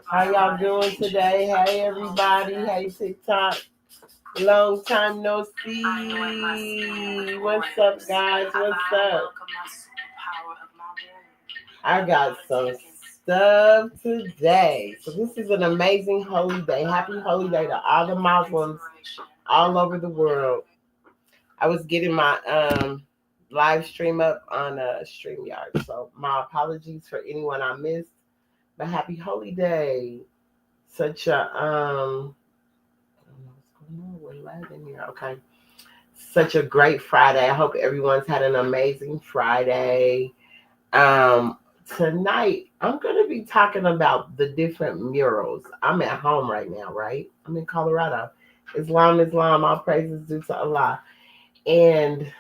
How y'all doing today? Hey everybody. Hey TikTok. Long time no see. What's up, guys? What's up? I got some stuff today. So this is an amazing holy day. Happy holy day to all the Muslims all over the world. I was getting my live stream up on StreamYard. So my apologies for anyone I missed. But happy holy day. Such a I don't know what's going on. We're live in here. Okay. Such a great Friday. I hope everyone's had an amazing Friday. Um Tonight I'm gonna be talking about the different murals. I'm at home right now, right? I'm in Colorado. Islam, all praises due to Allah. And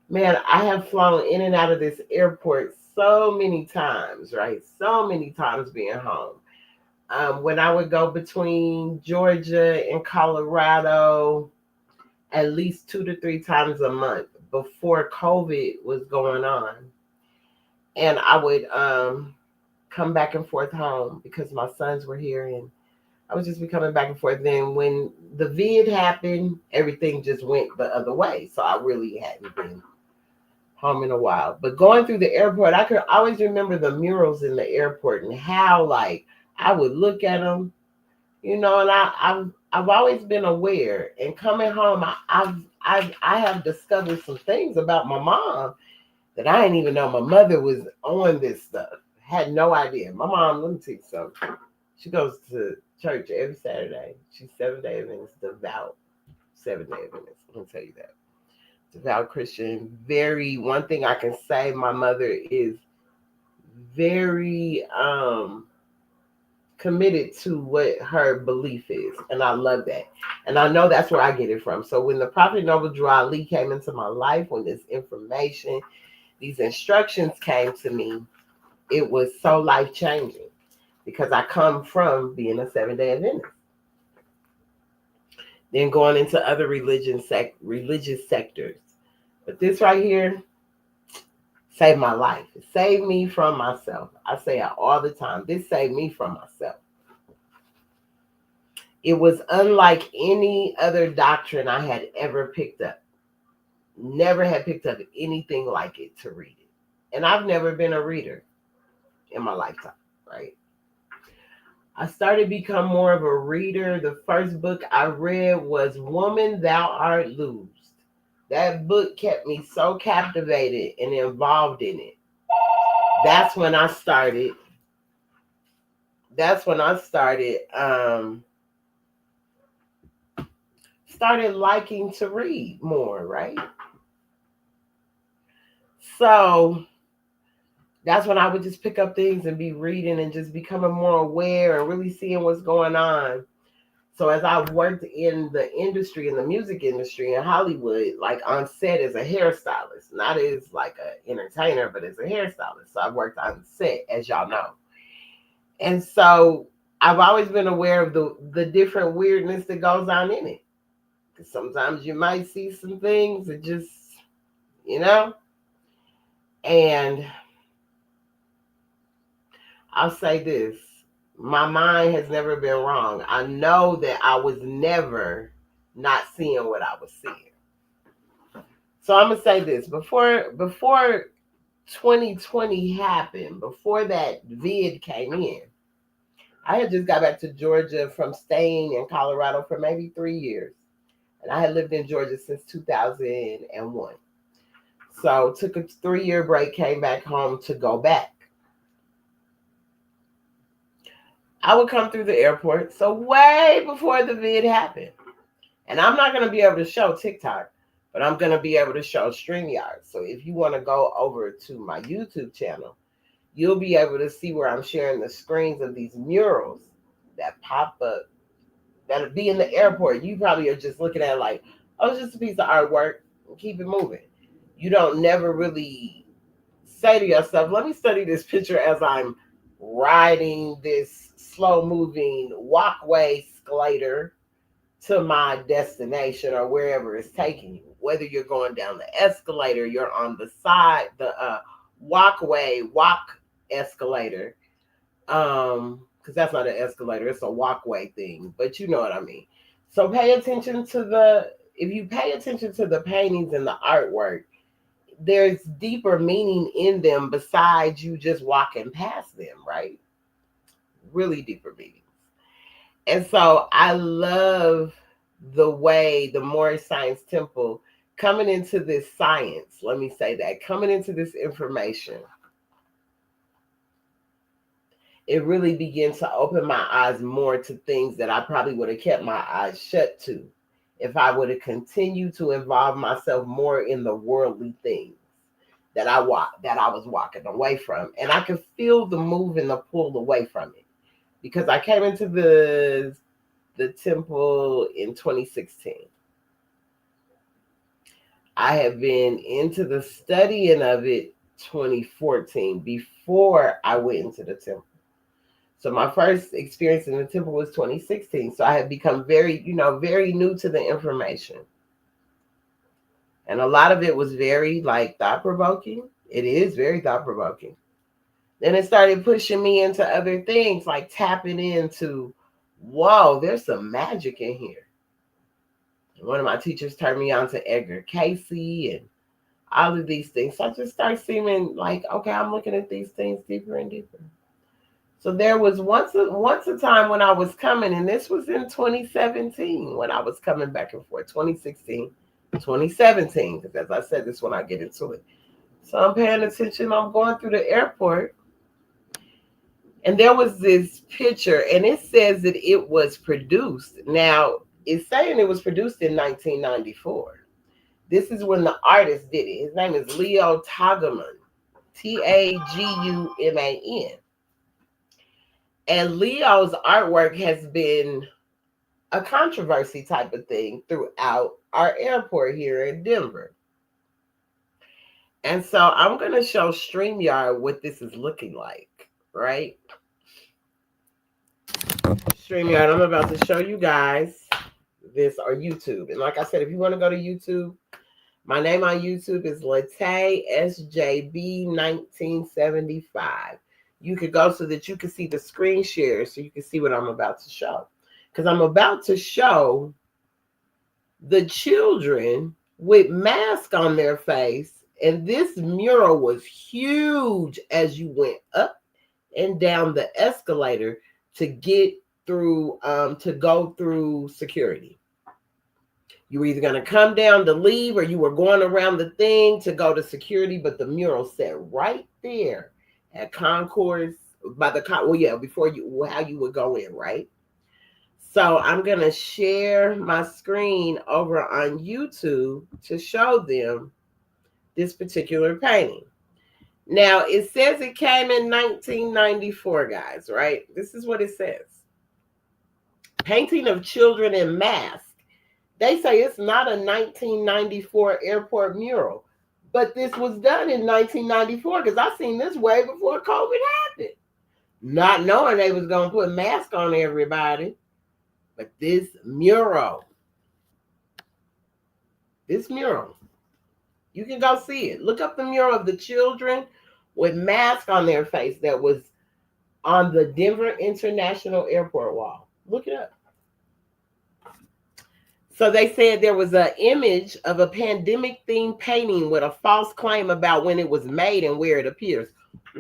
man, I have flown in and out of this airport so many times, right? So many times being home. When I would go between Georgia and Colorado at least 2 to 3 times a month before COVID was going on. And I would come back and forth home because my sons were here and I would just be coming back and forth. Then when the vid happened, everything just went the other way. So I really hadn't been home in a while. But going through the airport, I could always remember the murals in the airport and how like I would look at them, and I've always been aware. And coming home, I have discovered some things about my mom that I didn't even know my mother was on this stuff. Had no idea. My mom, let me tell you something. She goes to church every Saturday. She's 7-day Adventist, devout 7-day Adventist. Let me tell you that. Devout Christian. One thing I can say, my mother is very committed to what her belief is. And I love that. And I know that's where I get it from. So when the Prophet Noble Drew Ali came into my life, when this information, these instructions came to me, it was so life changing because I come from being a 7-day Adventist. Then going into other religious sectors. But this right here saved my life. It saved me from myself. I say it all the time. This saved me from myself. It was unlike any other doctrine I had ever picked up. Never had picked up anything like it to read it. And I've never been a reader in my lifetime, right? I started to become more of a reader. The first book I read was Woman, Thou Art Loosed. That book kept me so captivated and involved in it. That's when I started liking to read more, right? So that's when I would just pick up things and be reading and just becoming more aware and really seeing what's going on. So as I've worked in the industry, in the music industry in Hollywood, like on set as a hairstylist, not as like an entertainer, but as a hairstylist. So I've worked on set, as y'all know. And so I've always been aware of the different weirdness that goes on in it. Because sometimes you might see some things that just, and I'll say this. My mind has never been wrong. I know that I was never not seeing what I was seeing. So I'm going to say this. Before 2020 happened, before that vid came in, I had just got back to Georgia from staying in Colorado for maybe 3 years. And I had lived in Georgia since 2001. So took a 3-year break, came back home to go back. I would come through the airport, so way before the vid happened. And I'm not going to be able to show TikTok, but I'm going to be able to show StreamYard. So if you want to go over to my YouTube channel, you'll be able to see where I'm sharing the screens of these murals that pop up, that'll be in the airport. You probably are just looking at it like, oh, it's just a piece of artwork, and keep it moving. You don't never really say to yourself, let me study this picture as I'm riding this slow-moving walkway escalator to my destination or wherever it's taking you. Whether you're going down the escalator, you're on the side, the walk escalator, Because that's not an escalator, it's a walkway thing, but you know what I mean. So pay attention to the, if you pay attention to the paintings and the artwork, there's deeper meaning in them besides you just walking past them, right? Really deeper meanings. And so I love the way the Moorish Science Temple coming into this science, let me say that, coming into this information, it really began to open my eyes more to things that I probably would have kept my eyes shut to if I would have continued to involve myself more in the worldly things that I was walking away from. And I could feel the move and the pull away from it because I came into the temple in 2016. I have been into the studying of it 2014 before I went into the temple. So my first experience in the temple was 2016. So I had become very, very new to the information. And a lot of it was very like thought provoking. It is very thought provoking. Then it started pushing me into other things like tapping into, whoa, there's some magic in here. One of my teachers turned me on to Edgar Casey and all of these things. So I just started seeming like, okay, I'm looking at these things deeper and deeper. So there was once a time when I was coming, and this was in 2017 when I was coming back and forth, 2016, 2017, because as I said, this is when I get into it. So I'm paying attention. I'm going through the airport, and there was this picture, and it says that it was produced. Now, it's saying it was produced in 1994. This is when the artist did it. His name is Leo Tagaman, Taguman. And Leo's artwork has been a controversy type of thing throughout our airport here in Denver. And so I'm going to show StreamYard what this is looking like, right? StreamYard, I'm about to show you guys this, or YouTube. And like I said, if you want to go to YouTube, my name on YouTube is Latay SJB 1975. You could go so that you can see the screen share so you can see what I'm about to show. Because I'm about to show the children with masks on their face. And this mural was huge as you went up and down the escalator to get through, to go through security. You were either going to come down to leave or you were going around the thing to go to security, but the mural sat right there at concourse by the before you, how you would go in, right? So I'm going to share my screen over on YouTube to show them this particular painting. Now, it says it came in 1994, guys, right? This is what it says. Painting of children in masks. They say it's not a 1994 airport mural, but this was done in 1994 because I seen this way before COVID happened. Not knowing they was going to put masks on everybody. But this mural, you can go see it. Look up the mural of the children with masks on their face that was on the Denver International Airport wall. Look it up. So they said there was an image of a pandemic-themed painting with a false claim about when it was made and where it appears.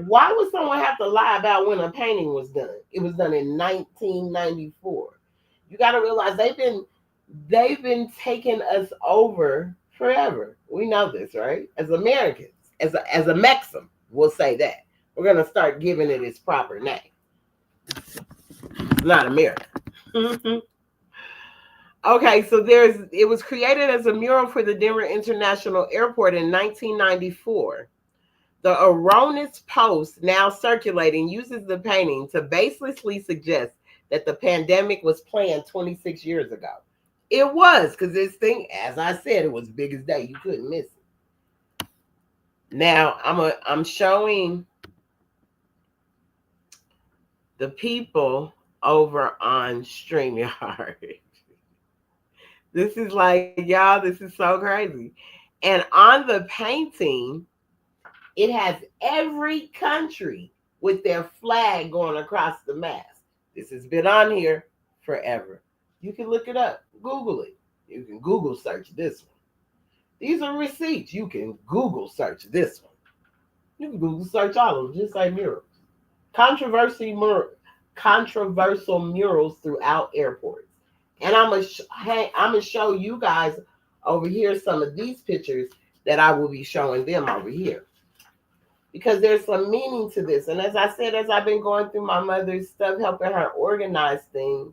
Why would someone have to lie about when a painting was done? It was done in 1994. You got to realize they've been taking us over forever. We know this, right? As Americans, as a Mexican, we'll say that. We're going to start giving it its proper name. It's not America. Okay, so it was created as a mural for the Denver International Airport in 1994. The erroneous post now circulating uses the painting to baselessly suggest that the pandemic was planned 26 years ago. It was, because this thing, as I said, it was big as day. You couldn't miss it. Now, I'm showing the people over on StreamYard. This is like, y'all, this is so crazy. And on the painting, it has every country with their flag going across the mask. This has been on here forever. You can look it up, Google it. You can Google search this one. These are receipts. You can Google search this one. You can Google search all of them, just like murals. Controversial murals throughout airports. And I'm gonna show you guys over here some of these pictures that I will be showing them over here, because there's some meaning to this. And as I said, as I've been going through my mother's stuff, helping her organize things,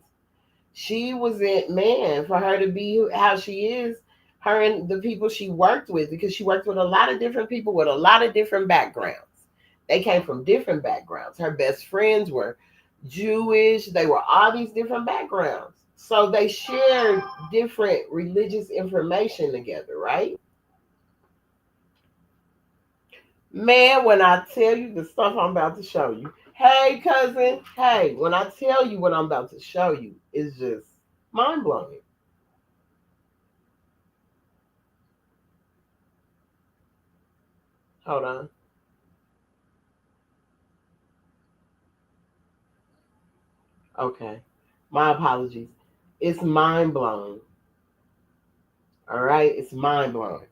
she was it, man, for her to be how she is, her and the people she worked with, because she worked with a lot of different people with a lot of different backgrounds. They came from different backgrounds. Her best friends were Jewish. They were all these different backgrounds. So they shared different religious information together, right? Man, when I tell you the stuff I'm about to show you, hey, cousin, hey, when I tell you what I'm about to show you, it's just mind blowing. Hold on. Okay. My apologies. It's mind blowing. All right. It's mind blowing.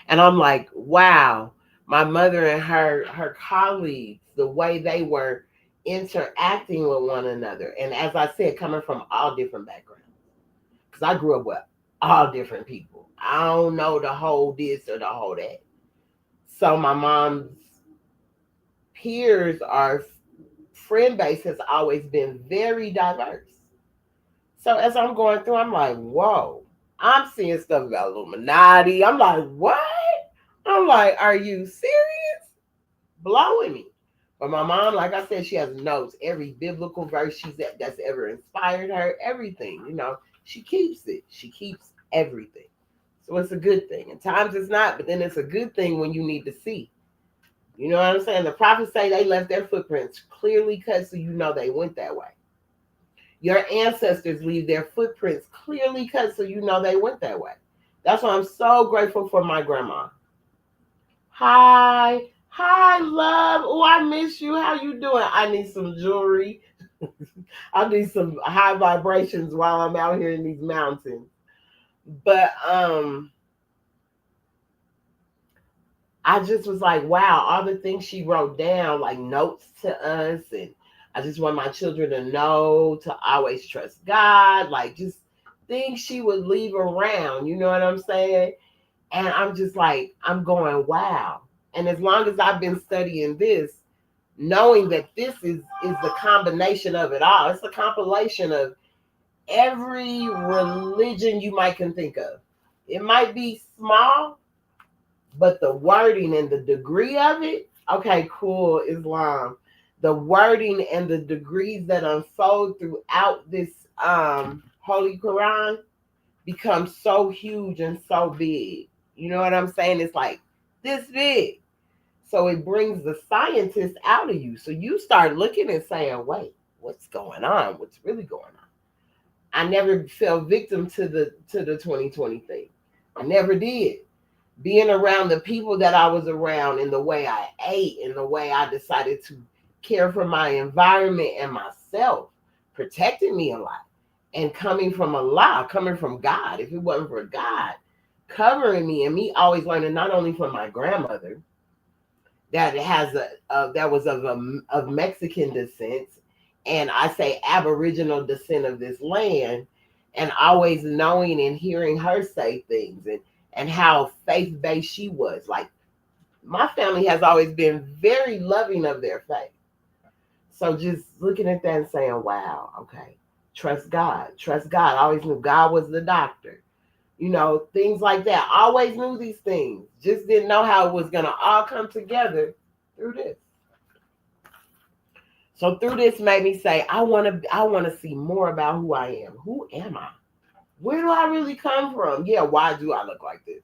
And I'm like, wow, my mother and her colleagues, the way they were interacting with one another. And as I said, coming from all different backgrounds. Because I grew up with all different people. I don't know the whole this or the whole that. So my mom's peers, our friend base has always been very diverse. So as I'm going through, I'm like, whoa, I'm seeing stuff about Illuminati. I'm like, what? I'm like, are you serious? Blowing me. But my mom, like I said, she has notes. Every biblical verse that's ever inspired her, everything, she keeps it. She keeps everything. So it's a good thing. And times it's not, but then it's a good thing when you need to see. You know what I'm saying? The prophets say they left their footprints clearly cut so you know they went that way. Your ancestors leave their footprints clearly cut so you know they went that way. That's why I'm so grateful for my grandma. Hi. Hi, love. Oh, I miss you. How you doing? I need some jewelry. I need some high vibrations while I'm out here in these mountains. But I just was like, wow, all the things she wrote down, like notes to us. And I just want my children to know to always trust God, like just things she would leave around. You know what I'm saying? And I'm just like, I'm going, wow. And as long as I've been studying this, knowing that this is the combination of it all, it's a compilation of every religion you might can think of. It might be small, but the wording and the degree of it, okay, cool, Islam. The wording and the degrees that unfold throughout this Holy Quran become so huge and so big. You know what I'm saying? It's like this big. So it brings the scientist out of you. So you start looking and saying, wait, what's going on? What's really going on? I never fell victim to the 2020 thing. I never did. Being around the people that I was around and the way I ate and the way I decided to care for my environment and myself protected me a lot. And coming from Allah, coming from God, if it wasn't for God covering me and me always learning not only from my grandmother that that was of Mexican descent, and I say Aboriginal descent of this land, and always knowing and hearing her say things and how faith-based she was. Like, my family has always been very loving of their faith. So just looking at that and saying, wow, okay, trust God. Trust God. I always knew God was the doctor. Things like that. I always knew these things. Just didn't know how it was going to all come together through this. So through this made me say, I want to see more about who I am. Who am I? Where do I really come from? Yeah, why do I look like this?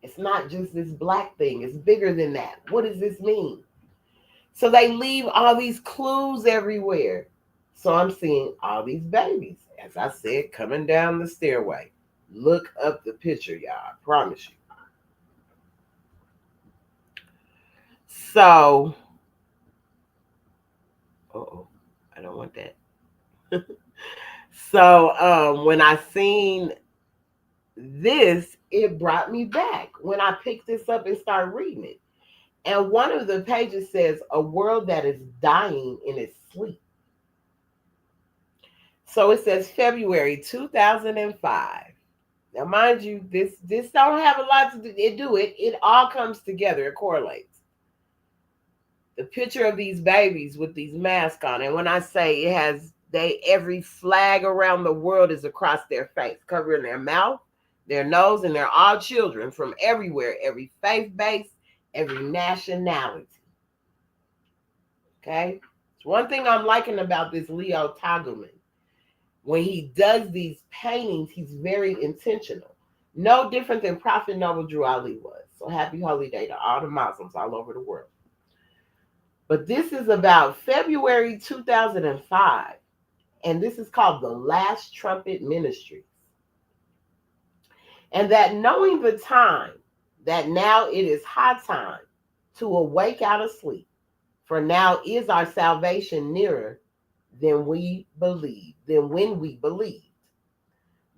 It's not just this black thing. It's bigger than that. What does this mean? So they leave all these clues everywhere. So I'm seeing all these babies, as I said, coming down the stairway. Look up the picture, y'all. I promise you. So, oh, I don't want that. So, when I seen this, it brought me back when I picked this up and started reading it. And one of the pages says, "A world that is dying in its sleep." So it says February 2005. Now, mind you, this don't have a lot to do. It all comes together. It correlates. The picture of these babies with these masks on, and when I say it has, every flag around the world is across their face, covering their mouth, their nose, and they're all children from everywhere, every faith base, every nationality. Okay, it's one thing I'm liking about this Leo Taguman. When he does these paintings, he's very intentional. No different than Prophet Noble Drew Ali was. So happy holy day to all the Muslims all over the world. But this is about February 2005, and this is called The Last Trumpet Ministries. And that knowing the time, that now it is high time to awake out of sleep, for now is our salvation nearer than we believe, than when we believed.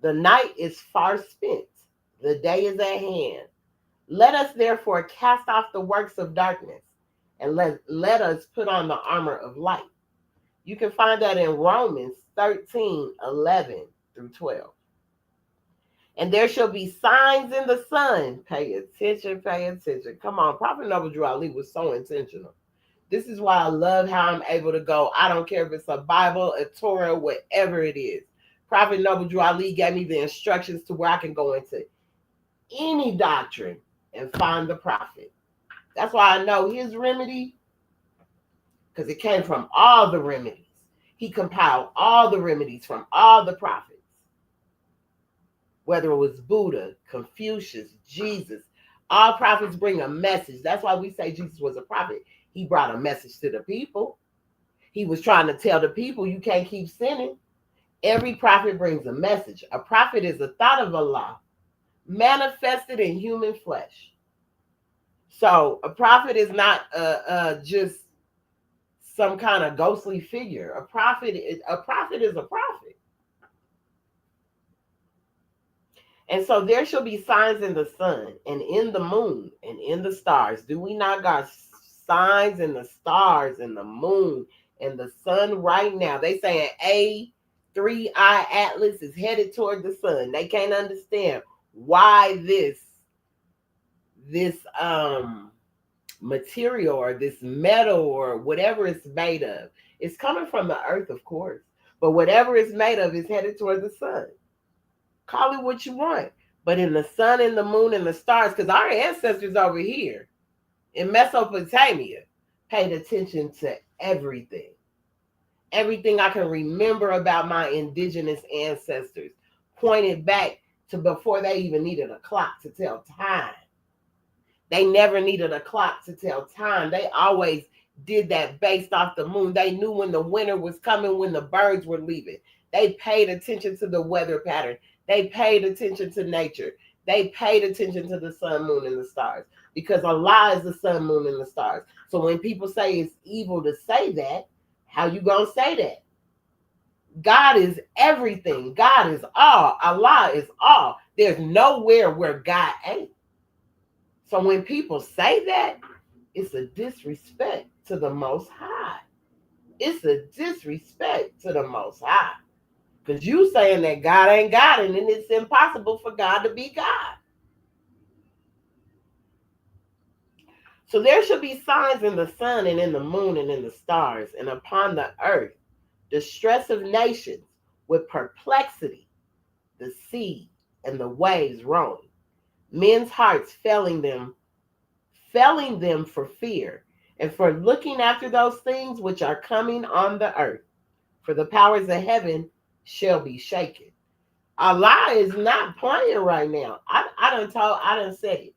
The night is far spent, the day is at hand. Let us therefore cast off the works of darkness, and let us put on the armor of light. You can find that in Romans 13:11 through 12. And there shall be signs in the sun. Pay attention, pay attention. Come on, Prophet Noble Drew Ali was so intentional. This is why I love how I'm able to go. I don't care if it's a Bible, a Torah, whatever it is. Prophet Noble Drew Ali gave me the instructions to where I can go into any doctrine and find the prophet. That's why I know his remedy, because it came from all the remedies. He compiled all the remedies from all the prophets. Whether it was Buddha, Confucius, Jesus, all prophets bring a message. That's why we say Jesus was a prophet. He brought a message to the people. He was trying to tell the people, you can't keep sinning. Every prophet brings a message. A prophet is a thought of Allah manifested in human flesh. So a prophet is not just some kind of ghostly figure. A prophet is a prophet. And so there shall be signs in the sun and in the moon and in the stars. Do we not got signs in the stars and the moon and the sun right now? They saying A3I Atlas is headed toward the sun. They can't understand why this material or this metal or whatever it's made of. It's coming from the earth, of course. But whatever it's made of is headed toward the sun. Call it what you want. But in the sun and the moon and the stars, because our ancestors over here in Mesopotamia paid attention to everything. Everything I can remember about my indigenous ancestors pointed back to before they even needed a clock to tell time. They never needed a clock to tell time. They always did that based off the moon. They knew when the winter was coming, when the birds were leaving. They paid attention to the weather pattern. They paid attention to nature. They paid attention to the sun, moon, and the stars. Because Allah is the sun, moon, and the stars. So when people say it's evil to say that, how you gonna say that? God is everything. God is all. Allah is all. There's nowhere where God ain't. So when people say that, it's a disrespect to the Most High. It's a disrespect to the Most High. Because you saying that God ain't God, and then it's impossible for God to be God. So there should be signs in the sun and in the moon and in the stars and upon the earth, distress of nations with perplexity, the sea and the waves roaring, men's hearts failing them for fear and for looking after those things which are coming on the earth. For the powers of heaven shall be shaken. Allah is not playing right now. I done said it.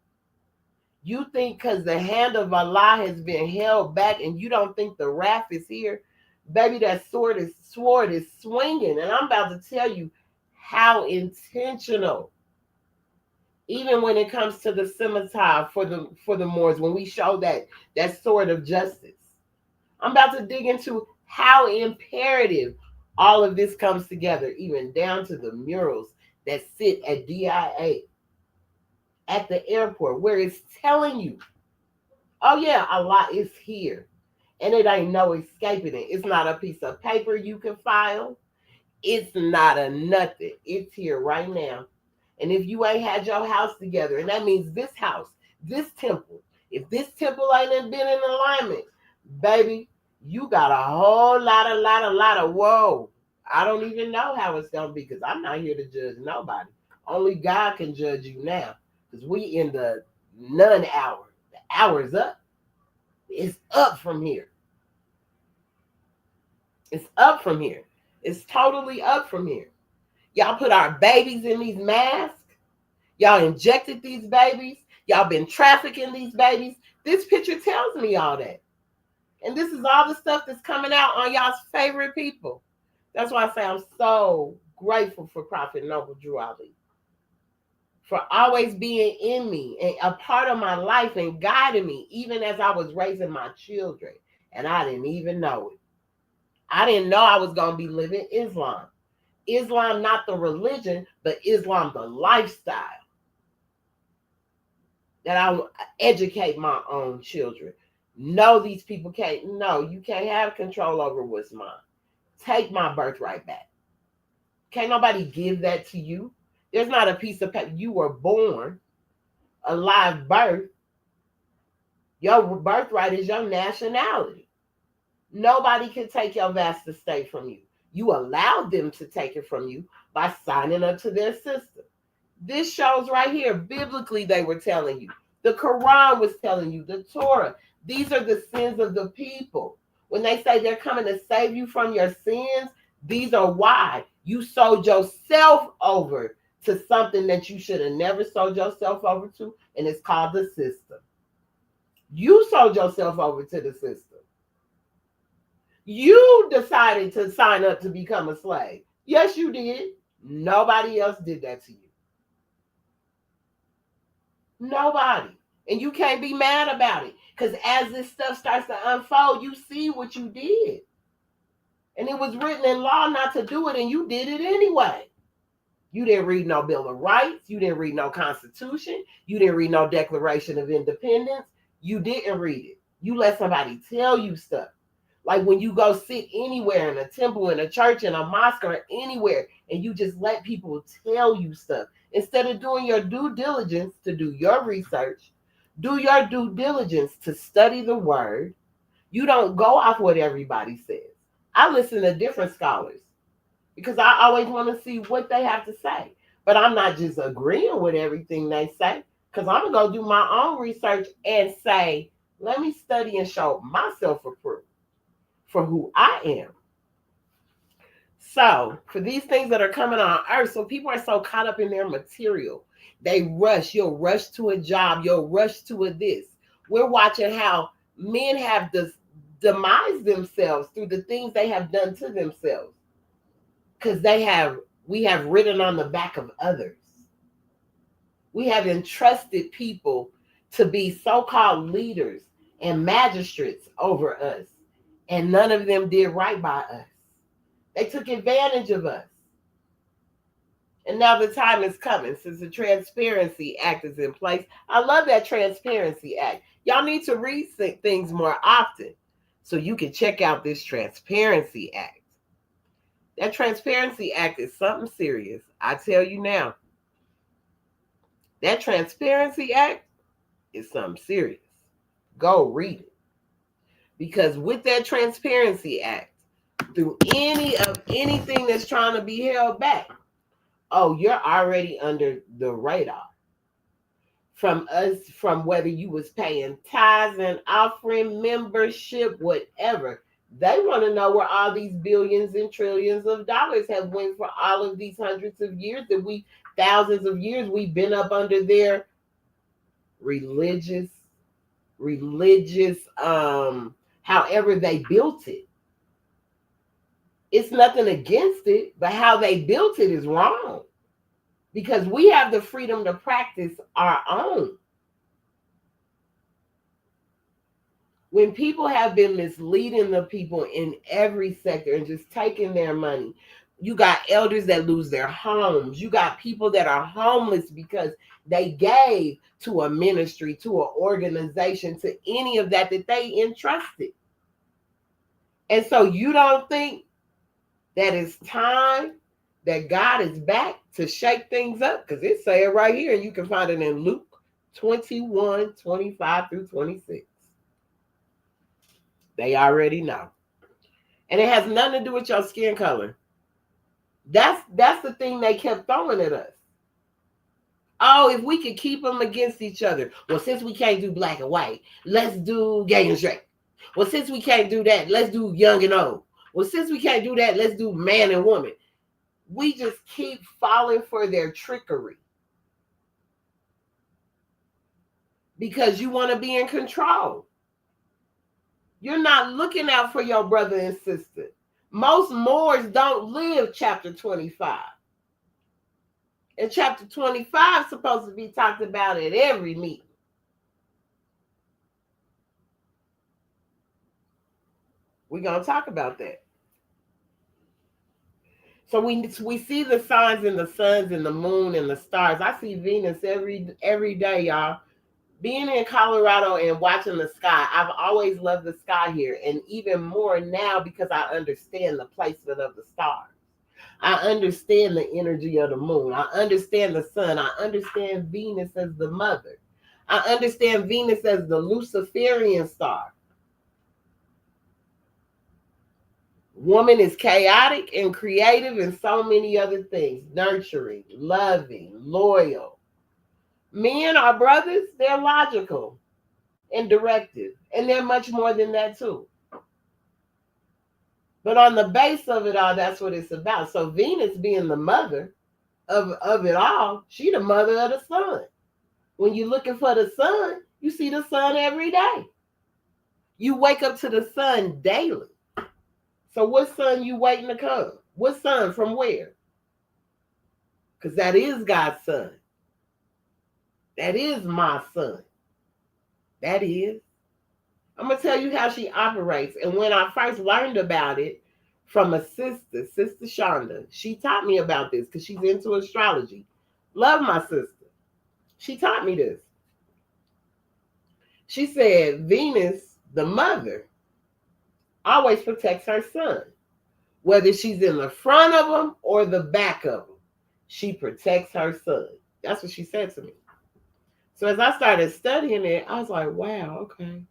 You think because the hand of Allah has been held back and you don't think the wrath is here? Baby, that sword is swinging. And I'm about to tell you how intentional Even when it comes to the scimitar for the Moors, when we show that sword of justice. I'm about to dig into how imperative all of this comes together, even down to the murals that sit at DIA at the airport, where it's telling you, oh yeah, Allah is here. And it ain't no escaping it. It's not a piece of paper you can file. It's not a nothing. It's here right now. And if you ain't had your house together, and that means this house, this temple, if this temple ain't been in alignment, baby, you got a whole lot of whoa. I don't even know how it's gonna be, because I'm not here to judge nobody. Only God can judge you now. Because we in the none hour. The hour's up. It's up from here. It's up from here. It's totally up from here. Y'all put our babies in these masks. Y'all injected these babies. Y'all been trafficking these babies. This picture tells me all that. And this is all the stuff that's coming out on y'all's favorite people. That's why I say I'm so grateful for Prophet Noble Drew Ali, for always being in me and a part of my life and guiding me, even as I was raising my children. And I didn't even know it. I didn't know I was going to be living Islam. Islam, not the religion, but Islam, the lifestyle. That I will educate my own children. No, these people can't. No, you can't have control over what's mine. Take my birthright back. Can't nobody give that to you. There's not a piece of paper. You were born, a live birth. Your birthright is your nationality. Nobody can take your vast estate from you. You allowed them to take it from you by signing up to their system. This shows right here, biblically, they were telling you. The Quran was telling you, the Torah. These are the sins of the people. When they say they're coming to save you from your sins, these are why. You sold yourself over to something that you should have never sold yourself over to, and it's called the system. You sold yourself over to the system. You decided to sign up to become a slave. Yes, you did. Nobody else did that to you. Nobody. And you can't be mad about it. Because as this stuff starts to unfold, you see what you did. And it was written in law not to do it, and you did it anyway. You didn't read no Bill of Rights. You didn't read no Constitution. You didn't read no Declaration of Independence. You didn't read it. You let somebody tell you stuff. Like when you go sit anywhere in a temple, in a church, in a mosque, or anywhere, and you just let people tell you stuff. Instead of doing your due diligence to do your research, do your due diligence to study the word. You don't go off what everybody says. I listen to different scholars because I always want to see what they have to say. But I'm not just agreeing with everything they say, because I'm going to go do my own research and say, let me study and show myself approved for who I am. So for these things that are coming on earth, so people are so caught up in their material. They rush. You'll rush to a job. You'll rush to a this. We're watching how men have demised themselves through the things they have done to themselves. Because we have ridden on the back of others. We have entrusted people to be so-called leaders and magistrates over us. And none of them did right by us. They took advantage of us. And now the time is coming since the Transparency Act is in place. I love that Transparency Act. Y'all need to read things more often so you can check out this Transparency Act. That Transparency Act is something serious. I tell you now. That Transparency Act is something serious. Go read it. Because with that Transparency Act, through anything that's trying to be held back, oh, you're already under the radar. From whether you was paying tithes and offering, membership, whatever. They want to know where all these billions and trillions of dollars have went for all of these hundreds of years that thousands of years we've been up under their religious, however they built it. It's nothing against it, but how they built it is wrong. because we have the freedom to practice our own. When people have been misleading the people in every sector and just taking their money, you got elders that lose their homes. You got people that are homeless because they gave to a ministry, to an organization, to any of that they entrusted. And so you don't think that it's time that God is back to shake things up? Because it say it right here, and you can find it in Luke 21:25-26. They already know. And it has nothing to do with your skin color. That's the thing they kept throwing at us. Oh, if we could keep them against each other. Well, since we can't do black and white, let's do gay and straight. Well, since we can't do that, let's do young and old. Well, since we can't do that, let's do man and woman. We just keep falling for their trickery. Because you want to be in control. You're not looking out for your brother and sister. Most Moors don't live chapter 25. And chapter 25 is supposed to be talked about at every meeting. We're going to talk about that. So we see the signs in the suns and the moon and the stars. I see Venus every day, y'all. Being in Colorado and watching the sky, I've always loved the sky here, and even more now because I understand the placement of the stars. I understand the energy of the moon. I understand the sun. I understand Venus as the mother. I understand Venus as the Luciferian star. Woman is chaotic and creative and so many other things. Nurturing, loving, loyal. Men are brothers. They're logical and directive. And they're much more than that too. But on the base of it all, that's what it's about. So Venus being the mother of it all, she the mother of the sun. When you're looking for the sun, you see the sun every day. You wake up to the sun daily. So what sun you waiting to come? What sun from where? Because that is God's son. That is my son. That is. I'm going to tell you how she operates. And when I first learned about it from a sister, Sister Shonda, she taught me about this because she's into astrology. Love my sister. She taught me this. She said Venus, the mother, always protects her son. Whether she's in the front of him or the back of him, she protects her son. That's what she said to me. So as I started studying it, I was like, wow, okay.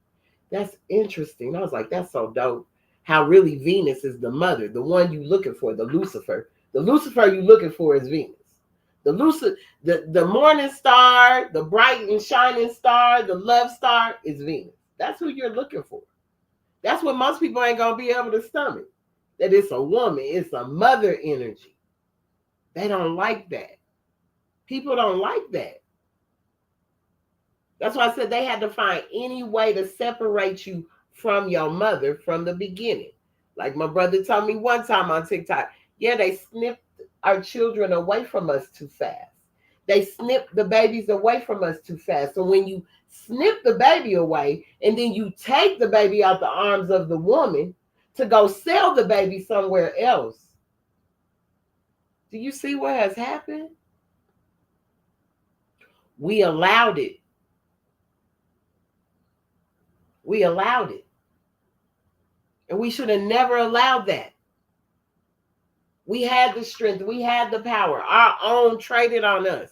That's interesting. I was like, that's so dope. How really Venus is the mother, the one you looking for, the Lucifer. The Lucifer you looking for is Venus. The morning star, the bright and shining star, the love star is Venus. That's who you're looking for. That's what most people ain't going to be able to stomach. That it's a woman. It's a mother energy. They don't like that. People don't like that. That's why I said they had to find any way to separate you from your mother from the beginning. Like my brother told me one time on TikTok, yeah, they snipped our children away from us too fast. They snipped the babies away from us too fast. So when you snip the baby away and then you take the baby out the arms of the woman to go sell the baby somewhere else, do you see what has happened? We allowed it. We allowed it. And we should have never allowed that. We had the strength. We had the power. Our own traded on us.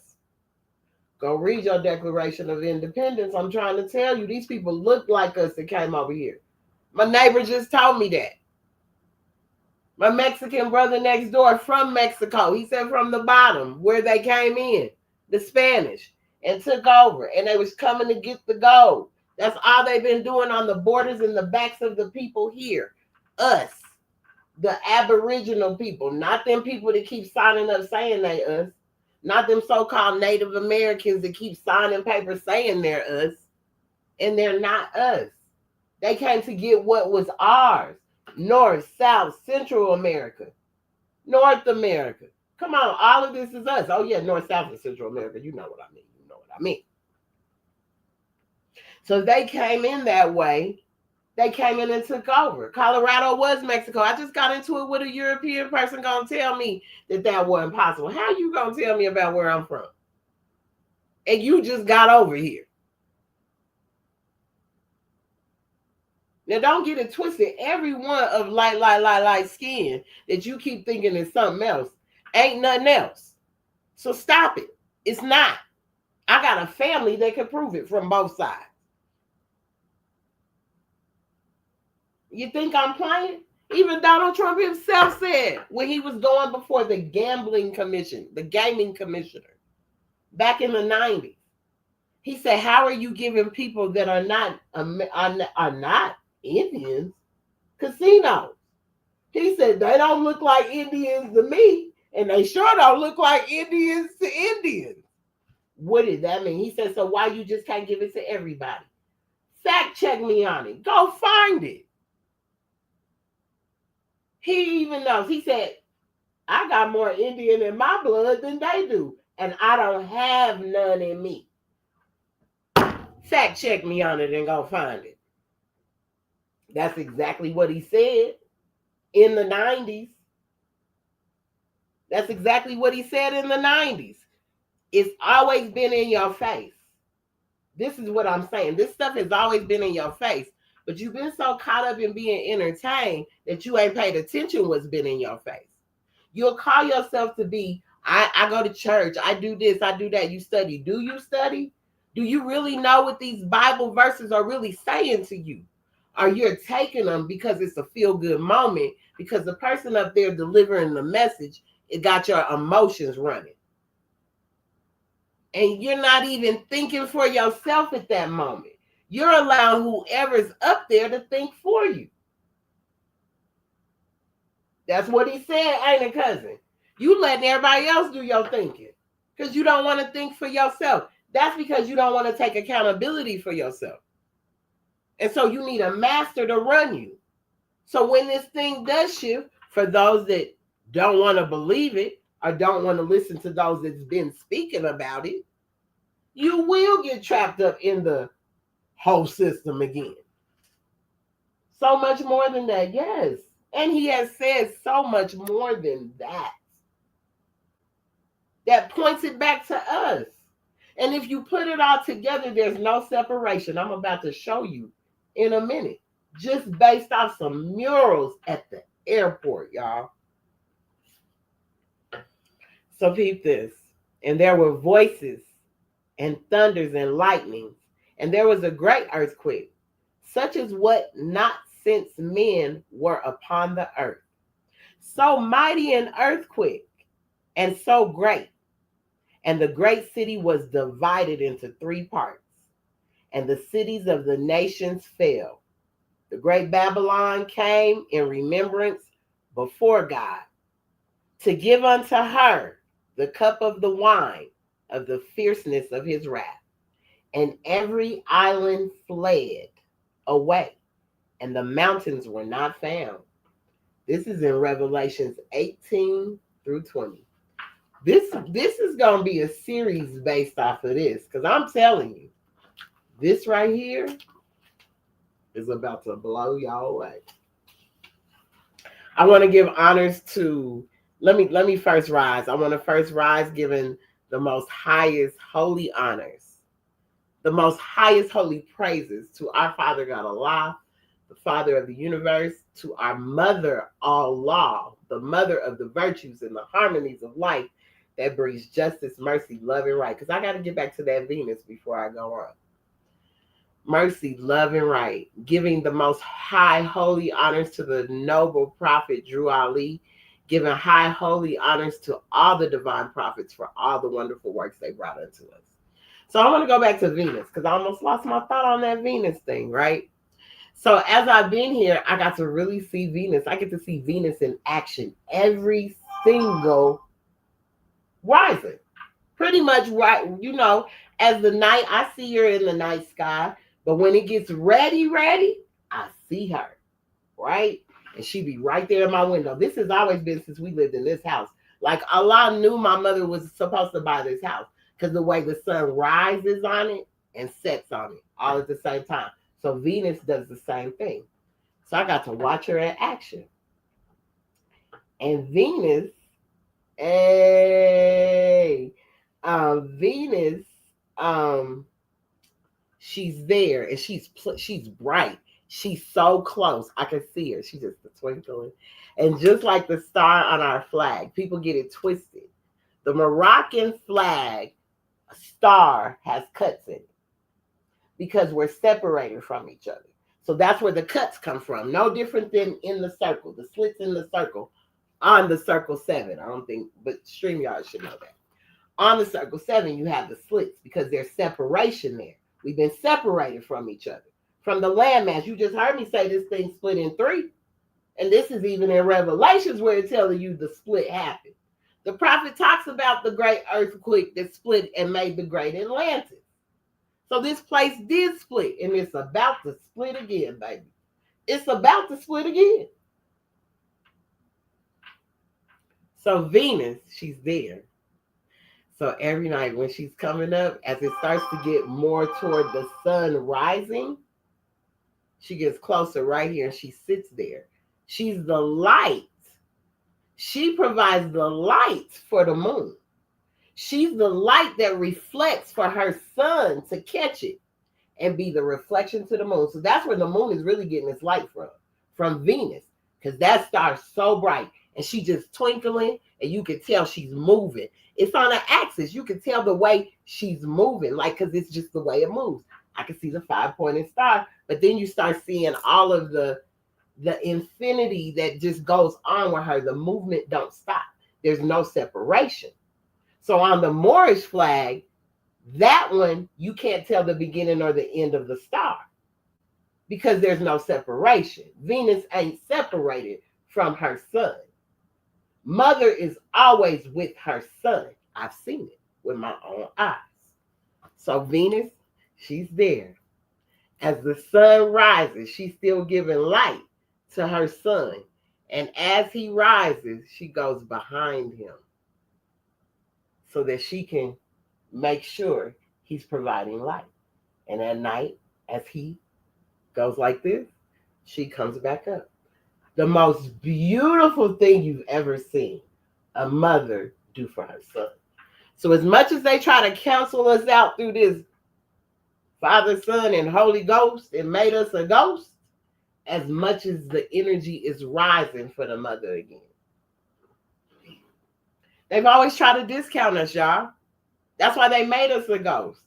Go read your Declaration of Independence. I'm trying to tell you, these people look like us that came over here. My neighbor just told me that. My Mexican brother next door from Mexico, he said from the bottom where they came in, the Spanish, and took over. And they was coming to get the gold. That's all they've been doing on the borders and the backs of the people here. Us. The Aboriginal people. Not them people that keep signing up saying they us. Not them so-called Native Americans that keep signing papers saying they're us. And they're not us. They came to get what was ours. North, South, Central America. North America. Come on, all of this is us. Oh yeah, North, South, and Central America. You know what I mean. You know what I mean. So they came in that way. They came in and took over. Colorado was Mexico. I just got into it with a European person gonna tell me that wasn't possible. How you gonna tell me about where I'm from? And you just got over here. Now don't get it twisted. Every one of light skin that you keep thinking is something else ain't nothing else. So stop it. It's not. I got a family that can prove it from both sides. You think I'm playing? Even Donald Trump himself said when he was going before the gambling commission, the gaming commissioner, back in the 90s, he said, how are you giving people that are not Indians casinos? He said, they don't look like Indians to me, and they sure don't look like Indians to Indians. What did that mean? He said, so why you just can't give it to everybody? Fact check me on it. Go find it. He even knows. He said, I got more Indian in my blood than they do, and I don't have none in me. Fact check me on it and go find it. That's exactly what he said in the 90s. That's exactly what he said in the 90s. It's always been in your face. This is what I'm saying. This stuff has always been in your face. But you've been so caught up in being entertained that you ain't paid attention what's been in your face. You'll call yourself to be, I go to church, I do this, I do that. You study. Do you study? Do you really know what these Bible verses are really saying to you? Or you're taking them because it's a feel-good moment, because the person up there delivering the message, it got your emotions running. And you're not even thinking for yourself at that moment. You're allowing whoever's up there to think for you. That's what he said, ain't it, cousin? You letting everybody else do your thinking because you don't want to think for yourself. That's because you don't want to take accountability for yourself. And so you need a master to run you. So when this thing does shift, for those that don't want to believe it or don't want to listen to those that's been speaking about it, you will get trapped up in the whole system again. So much more than that, yes. And he has said so much more than that. That points it back to us. And if you put it all together, there's no separation. I'm about to show you in a minute. Just based off some murals at the airport, y'all. So peep this. And there were voices and thunders and lightnings. And there was a great earthquake, such as what not since men were upon the earth. So mighty an earthquake, and so great. And the great city was divided into 3 parts, and the cities of the nations fell. The great Babylon came in remembrance before God, to give unto her the cup of the wine of the fierceness of his wrath. And every island fled away, and the mountains were not found. This is in Revelations 18 through 20. This is going to be a series based off of this, because I'm telling you, this right here is about to blow y'all away. I want to give honors to, let me first rise. I want to first rise giving the most highest holy honors, the most highest holy praises to our Father God Allah, the Father of the universe, to our Mother Allah, the Mother of the virtues and the harmonies of life that brings justice, mercy, love, and right. Because I got to get back to that Venus before I go on. Mercy, love, and right. Giving the most high holy honors to the noble prophet Drew Ali. Giving high holy honors to all the divine prophets for all the wonderful works they brought unto us. So I want to go back to Venus because I almost lost my thought on that Venus thing, right? So as I've been here, I got to really see Venus. I get to see Venus in action every single rising. Pretty much right, you know, as the night, I see her in the night sky, but when it gets ready, I see her, right? And she be right there in my window. This has always been since we lived in this house. Like Allah knew my mother was supposed to buy this house because the way the sun rises on it and sets on it all at the same time. So Venus does the same thing. So I got to watch her in action. And Venus, hey, Venus, she's there and she's bright. She's so close. I can see her. She's just twinkling. And just like the star on our flag, people get it twisted. The Moroccan flag star has cuts in it because we're separated from each other. So that's where the cuts come from. No different than in the circle, the slits in the circle on the circle 7. I don't think, but StreamYard should know that. On the circle 7, you have the slits because there's separation there. We've been separated from each other. From the landmass, you just heard me say this thing split in 3. And this is even in Revelations where it's telling you the split happened. The prophet talks about the great earthquake that split and made the great Atlantis. So this place did split, and it's about to split again, baby. It's about to split again. So Venus, she's there. So every night when she's coming up, as it starts to get more toward the sun rising, she gets closer right here and she sits there. She's the light. She provides the light for the moon. She's the light that reflects for her sun to catch it and be the reflection to the moon. So that's where the moon is really getting its light from Venus, because that star's so bright and she just twinkling and you can tell she's moving. It's on an axis. You can tell the way she's moving, like, because it's just the way it moves. I can see the 5-pointed star, but then you start seeing all of the infinity that just goes on with her. The movement don't stop. There's no separation. So on the Moorish flag, that one, you can't tell the beginning or the end of the star because there's no separation. Venus ain't separated from her sun. Mother is always with her son. I've seen it with my own eyes. So Venus, she's there. As the sun rises, she's still giving light to her son. And as he rises, she goes behind him so that she can make sure he's providing light. And at night, as he goes like this, she comes back up. The most beautiful thing you've ever seen a mother do for her son. So as much as they try to counsel us out through this Father, Son, and Holy Ghost and made us a ghost, as much as the energy is rising for the mother again. They've always tried to discount us, y'all. That's why they made us a ghost.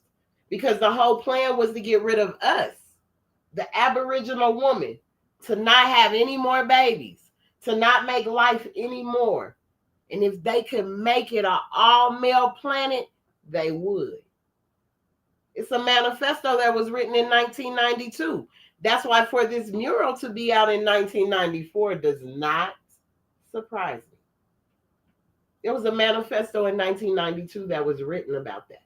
Because the whole plan was to get rid of us, the Aboriginal woman, to not have any more babies, to not make life anymore. And if they could make it an all-male planet, they would. It's a manifesto that was written in 1992. That's why for this mural to be out in 1994 does not surprise me. There was a manifesto in 1992 that was written about that.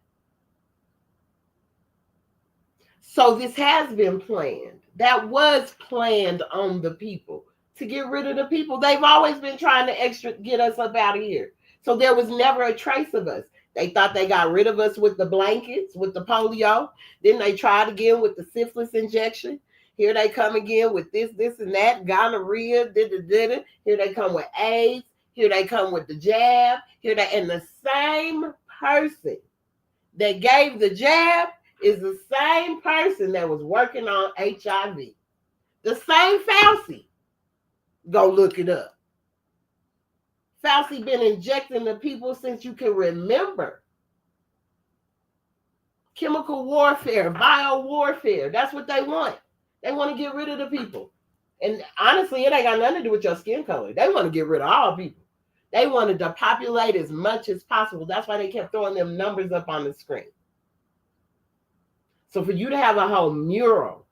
So this has been planned. That was planned on the people to get rid of the people. They've always been trying to get us up out of here. So there was never a trace of us. They thought they got rid of us with the blankets, with the polio. Then they tried again with the syphilis injection. Here they come again with this, and that, gonorrhea, Here they come with AIDS. Here they come with the jab. And the same person that gave the jab is the same person that was working on HIV. The same Fauci. Go look it up. Fauci been injecting the people since you can remember. Chemical warfare, bio warfare. That's what they want. They want to get rid of the people. And honestly, it ain't got nothing to do with your skin color. They want to get rid of all people. They want to depopulate as much as possible. That's why they kept throwing them numbers up on the screen. So for you to have a whole mural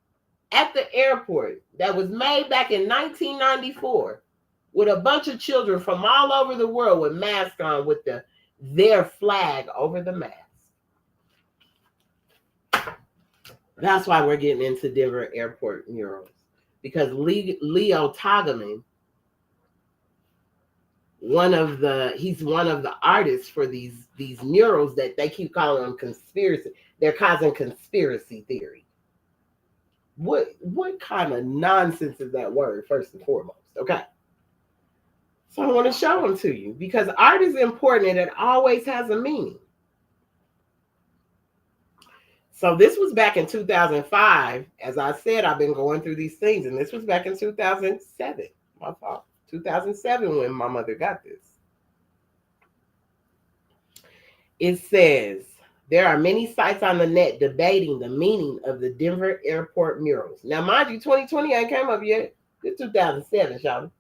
at the airport that was made back in 1994 with a bunch of children from all over the world with masks on with their flag over the mask. That's why we're getting into Denver airport murals. Because Leo Tagaman he's one of the artists for these murals that they keep calling them conspiracy. They're causing conspiracy theory. What kind of nonsense is that word, first and foremost? Okay. So I want to show them to you because art is important and it always has a meaning. So this was back in 2005. As I said, I've been going through these things, and this was back in 2007. My fault. 2007 when my mother got this. It says, there are many sites on the net debating the meaning of the Denver airport murals. Now, mind you, 2020 ain't came up yet. It's 2007, y'all.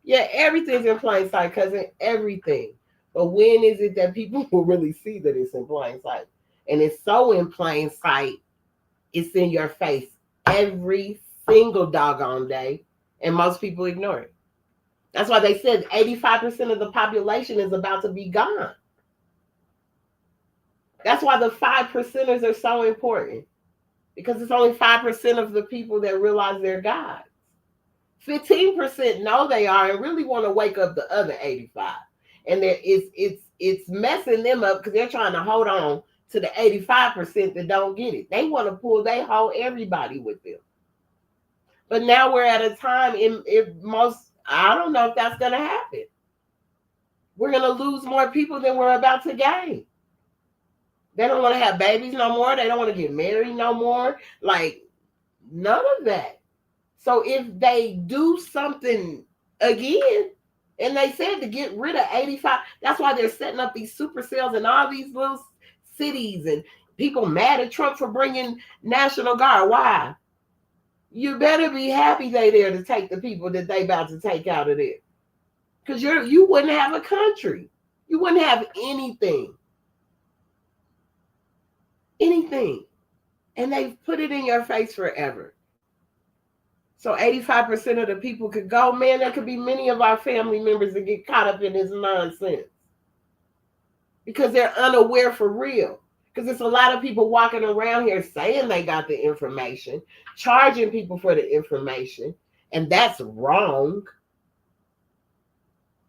Yeah, everything's in plain sight, cousin. Everything. But when is it that people will really see that it's in plain sight? And it's so in plain sight, it's in your face every single doggone day. And most people ignore it. That's why they said 85% of the population is about to be gone. That's why the 5%ers are so important. Because it's only 5% of the people that realize they're gods. 15% know they are and really want to wake up the other 85. And it's messing them up because they're trying to hold on to the 85% that don't get it. They want to pull they whole everybody with them. But now we're at a time I don't know if that's going to happen. We're going to lose more people than we're about to gain. They don't want to have babies no more. They don't want to get married no more. Like, none of that. So if they do something again, and they said to get rid of 85, that's why they're setting up these super cells in all these little cities, and people mad at Trump for bringing National Guard. Why? You better be happy they there to take the people that they about to take out of there. Because you wouldn't have a country. You wouldn't have anything. Anything. And they've put it in your face forever. So 85% of the people could go. Man, there could be many of our family members that get caught up in this nonsense. Because they're unaware for real. Because there's a lot of people walking around here saying they got the information, charging people for the information, and that's wrong.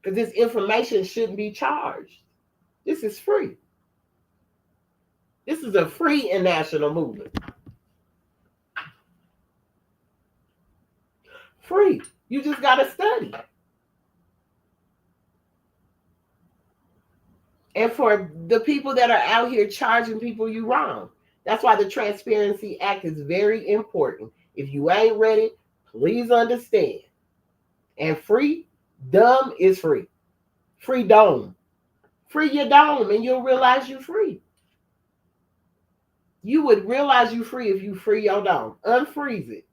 Because this information shouldn't be charged. This is free. This is a free and national movement. Free. You just got to study. And for the people that are out here charging people, you wrong. That's why the Transparency Act is very important. If you ain't read it, please understand. And free, dumb is free. Free dome. Free your dome and you'll realize you're free. You would realize you're free if you free your dome. Unfreeze it.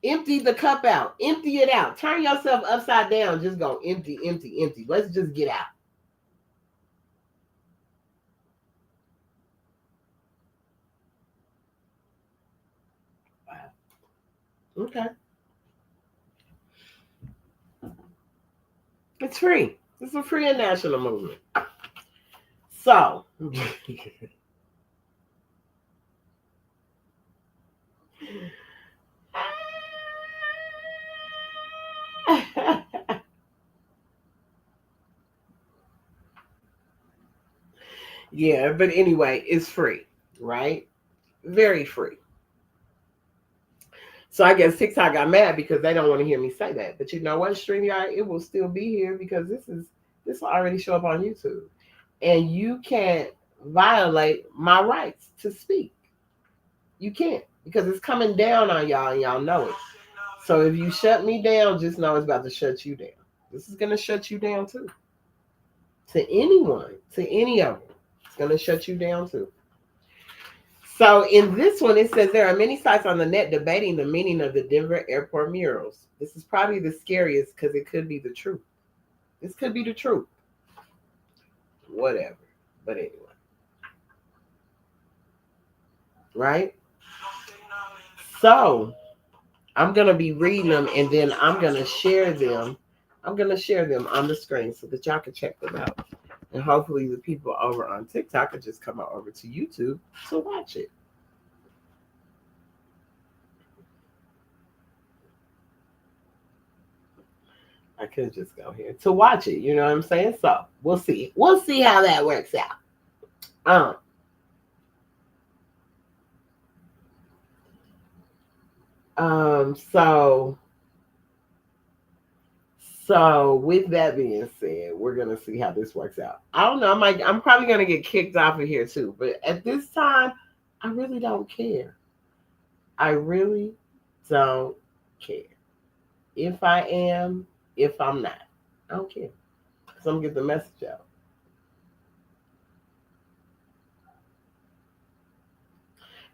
Empty the cup out. Empty it out. Turn yourself upside down. Just go empty, empty, empty. Let's just get out. Wow. Okay. It's free. It's a free and national movement. So, yeah, but anyway, it's free, right? Very free. So I guess TikTok got mad because they don't want to hear me say that. But you know what, StreamYard, it will still be here because this will already show up on YouTube. And you can't violate my rights to speak. You can't because it's coming down on y'all and y'all know it. So if you shut me down, just know it's about to shut you down. This is going to shut you down too. To anyone, to any of them, it's going to shut you down too. So in this one, it says there are many sites on the net debating the meaning of the Denver airport murals. This is probably the scariest because it could be the truth. This could be the truth. Whatever. But anyway. Right? So I'm going to be reading them and then I'm going to share them. I'm going to share them on the screen so that y'all can check them out. And hopefully the people over on TikTok will just come over to YouTube to watch it. I could just go here to watch it. You know what I'm saying? So we'll see. We'll see how that works out. So with that being said, we're gonna see how this works out. I don't know. I'm probably gonna get kicked off of here too. But at this time, I really don't care. I really don't care. If I am, if I'm not, I don't care. Cause I'm gonna get the message out.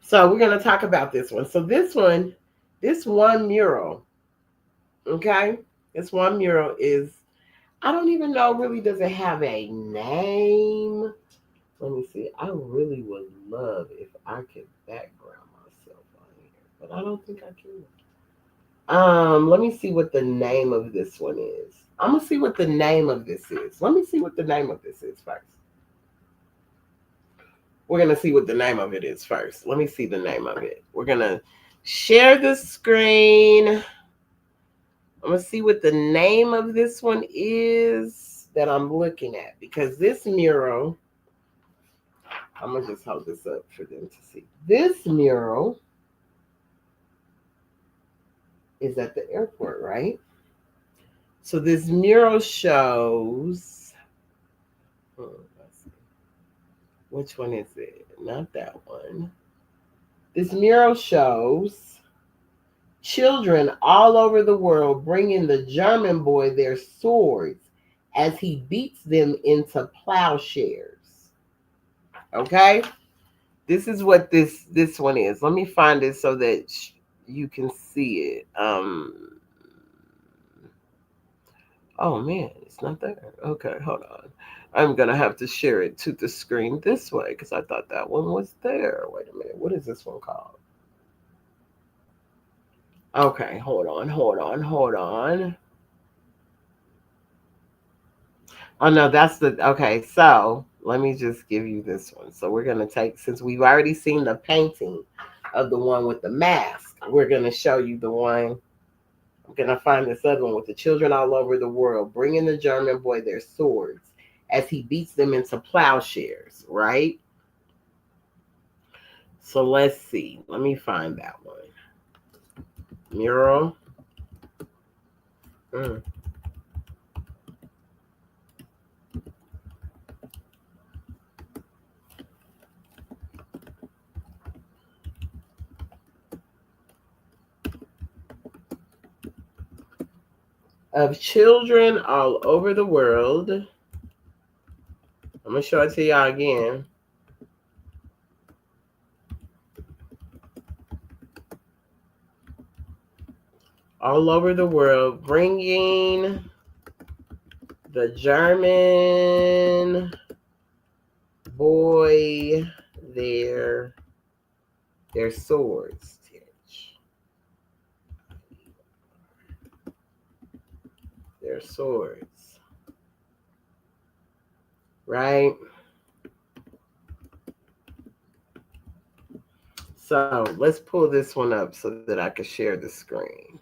So we're gonna talk about this one. So this one mural, okay, this one mural is, I don't even know really, does it have a name? Let me see. I really would love if I could background myself on here, but I don't think I can. Let me see what the name of this one is. I'm gonna see what the name of this is. Let me see what the name of this is first. We're gonna see what the name of it is first. Let me see the name of it. We're gonna share the screen. I'm gonna see what the name of this one is that I'm looking at, because this mural, I'm gonna just hold this up for them to see. This mural is at the airport, right? So this mural shows, let's see, which one is it? Not that one. This mural shows children all over the world bringing the German boy their swords as he beats them into plowshares. Okay? This is what this one is. Let me find it so that you can see it. Oh man, it's not there. Okay, hold on. I'm gonna have to share it to the screen this way because I thought that one was there. Wait a minute. What is this one called? Okay, hold on. Oh no, that's the okay. So let me just give you this one. So we're gonna take, since we've already seen the painting of the one with the mask, we're gonna show you the one. I'm gonna find this other one with the children all over the world bringing the German boy their swords as he beats them into plowshares. Right. So let's see. Let me find that one. Mural. Mm. Of children all over the world. I'm gonna show it to y'all again. All over the world, bringing the German boy their swords. Their swords. Right? So let's pull this one up so that I can share the screen.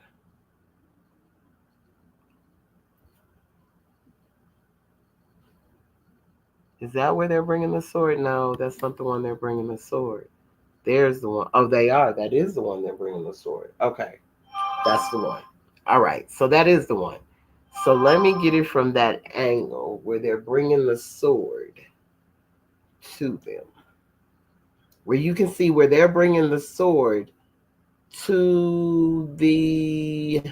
Is that where they're bringing the sword? No, that's not the one they're bringing the sword. There's the one. Oh, they are. That is the one they're bringing the sword. Okay. That's the one. All right. So that is the one. So let me get it from that angle where they're bringing the sword to them. Where you can see where they're bringing the sword to the,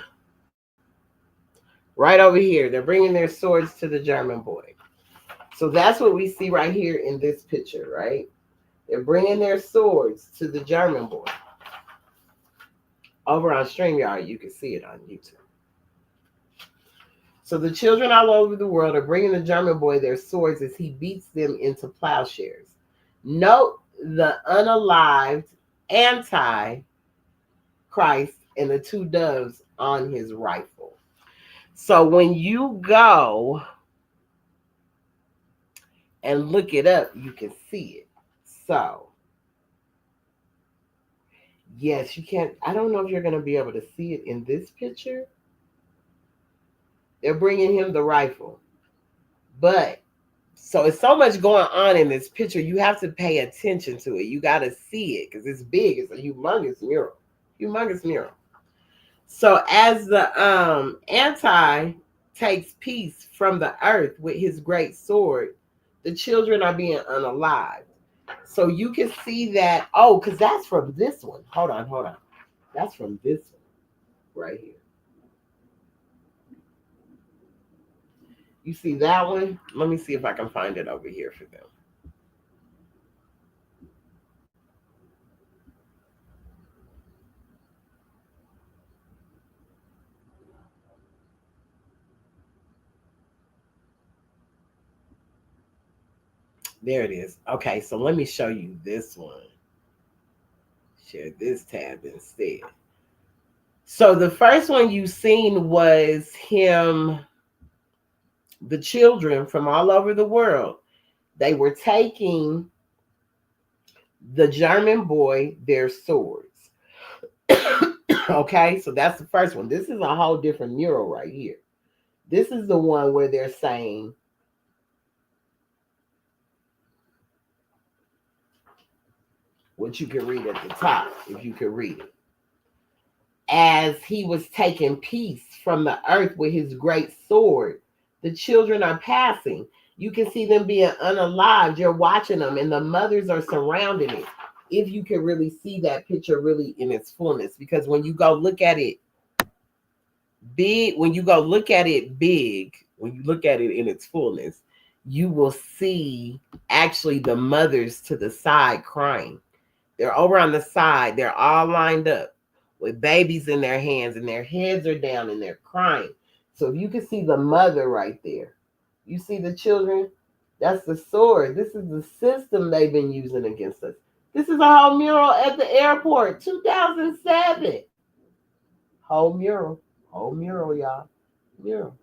right over here. They're bringing their swords to the German boy. So that's what we see right here in this picture, right? They're bringing their swords to the German boy. Over on StreamYard, you can see it on YouTube. So the children all over the world are bringing the German boy their swords as he beats them into plowshares. Note the unalived Antichrist and the two doves on his rifle. So when you go and look it up, you can see it. So, yes, you can't. I don't know if you're going to be able to see it in this picture. They're bringing him the rifle. But so it's so much going on in this picture. You have to pay attention to it. You got to see it because it's big. It's a humongous mural. Humongous mural. So as the anti takes peace from the earth with his great sword, the children are being unalived. So you can see that. Oh, because that's from this one. Hold on, hold on. That's from this one right here. You see that one? Let me see if I can find it over here for them. There it is. Okay, so let me show you this one. Share this tab instead. So the first one you seen was him, the children from all over the world. They were taking the German boy their swords. Okay, so that's the first one. This is a whole different mural right here. This is the one where they're saying, what you can read at the top, if you can read it. As he was taking peace from the earth with his great sword, the children are passing. You can see them being unalived. You're watching them, and the mothers are surrounding it. If you can really see that picture really in its fullness, because when you go look at it big, when you look at it in its fullness, you will see actually the mothers to the side crying. They're over on the side. They're all lined up with babies in their hands, and their heads are down and they're crying. So if you can see the mother right there, you see the children, that's the sword. This is the system they've been using against us. This is a whole mural at the airport, 2007. Whole mural, y'all. Mural.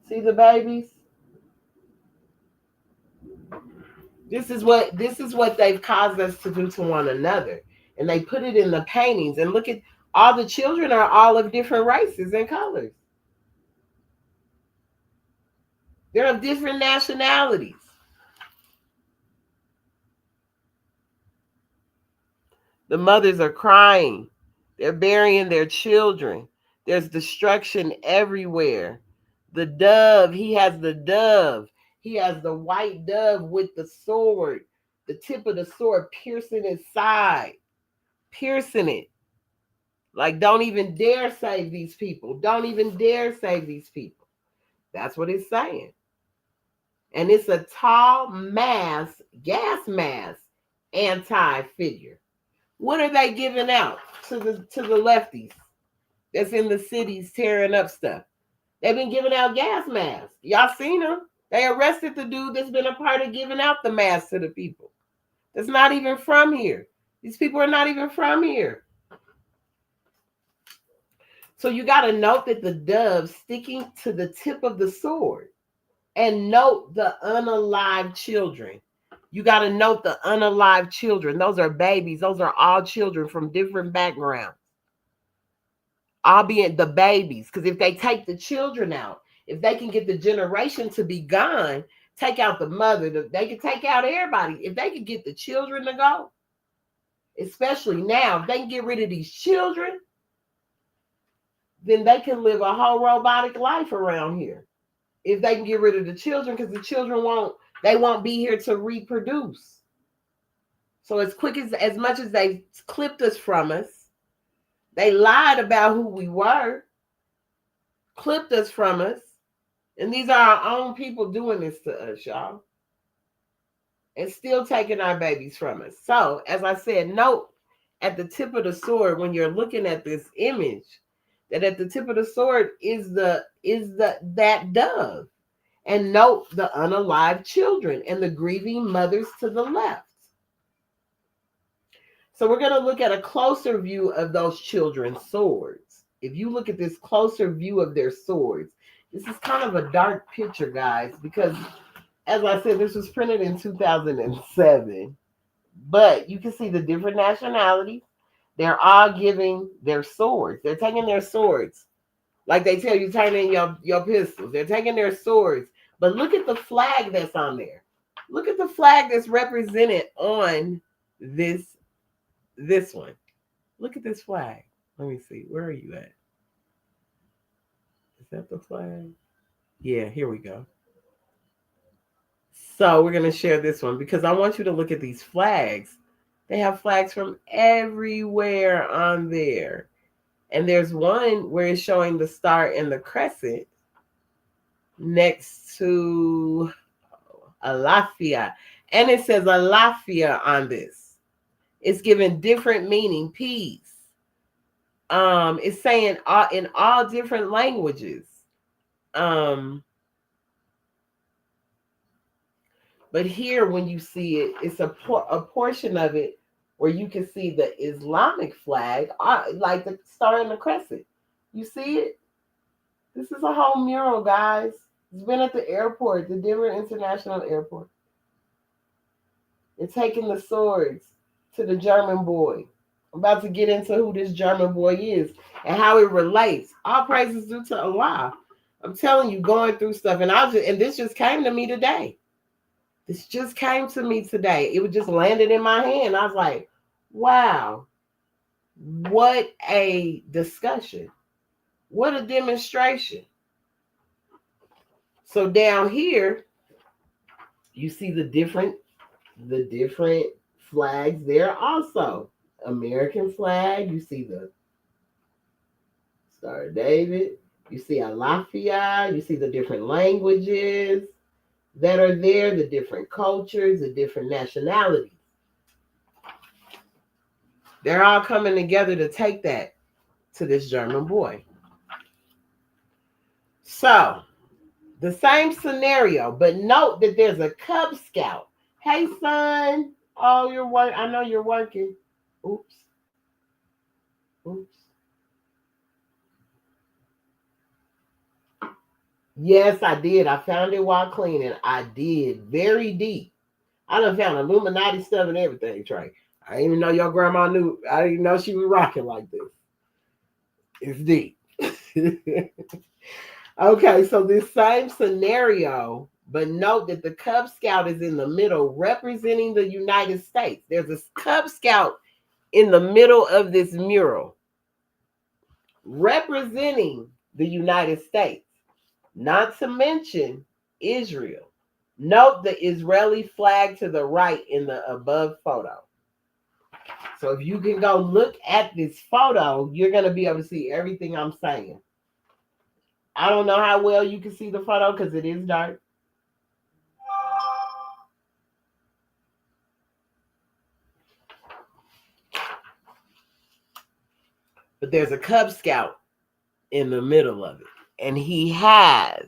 See the babies? This is what they've caused us to do to one another. And they put it in the paintings. And look at all the children are all of different races and colors. They're of different nationalities. The mothers are crying. They're burying their children. There's destruction everywhere. The dove, he has the dove. He has the white dove with the sword, the tip of the sword piercing his side, piercing it. Like, don't even dare save these people. Don't even dare save these people. That's what it's saying. And it's a tall gas mask, anti-figure. What are they giving out to the lefties that's in the cities tearing up stuff? They've been giving out gas masks. Y'all seen them? They arrested the dude that's been a part of giving out the masks to the people. That's not even from here. These people are not even from here. So you got to note that the dove sticking to the tip of the sword, and note the unalived children. You got to note the unalived children. Those are babies. Those are all children from different backgrounds. Albeit the babies. Because if they take the children out, if they can get the generation to be gone, take out the mother, they can take out everybody. If they can get the children to go, especially now, if they can get rid of these children, then they can live a whole robotic life around here. If they can get rid of the children, because the children won't be here to reproduce. So as much as they clipped us from us, they lied about who we were, clipped us from us, and these are our own people doing this to us, y'all, and still taking our babies from us. So, as I said, note at the tip of the sword when you're looking at this image, that at the tip of the sword is that dove. And note the unalived children and the grieving mothers to the left. So we're going to look at a closer view of those children's swords. If you look at this closer view of their swords, this is kind of a dark picture, guys, because as I said, this was printed in 2007. But you can see the different nationalities. They're all giving their swords. They're taking their swords Like they tell you, turn in your pistols. They're taking their swords. But look at the flag that's on there. Look at the flag that's represented on this one. Look at this flag. Let me see. Where are you at? Is that the flag? Yeah, here we go. So we're going to share this one because I want you to look at these flags. They have flags from everywhere on there. And there's one where it's showing the star and the crescent next to Alafia. And it says Alafia on this. It's given different meaning, peace. It's saying in all different languages. But here, when you see it, it's a portion of it where you can see the Islamic flag, like the star and the crescent. You see it? This is a whole mural, guys. It's been at the airport, the Denver International Airport. They're taking the swords to the German boy. I'm about to get into who this German boy is and how it relates. All praises due to Allah. I'm telling you, going through stuff, and this just came to me today. This just came to me today. It was just landed in my hand. I was like, wow, what a discussion. What a demonstration. So down here, you see the different flags there also. American flag, you see the Star of David, you see Alafia, you see the different languages that are there, the different cultures, the different nationalities. They're all coming together to take that to this German boy. So, the same scenario, but note that there's a Cub Scout. Hey, son. Oh, I know you're working. Oops. Yes, I did. I found it while cleaning. I did. Very deep. I done found Illuminati stuff and everything, Trey. I didn't even know your grandma knew. I didn't even know she was rocking like this. It's deep. Okay, so this same scenario, but note that the Cub Scout is in the middle representing the United States. There's a Cub Scout in the middle of this mural representing the United States, not to mention Israel. Note the Israeli flag to the right in the above photo. So if you can go look at this photo, you're going to be able to see everything I'm saying. I don't know how well you can see the photo because it is dark. But there's a Cub Scout in the middle of it. And he has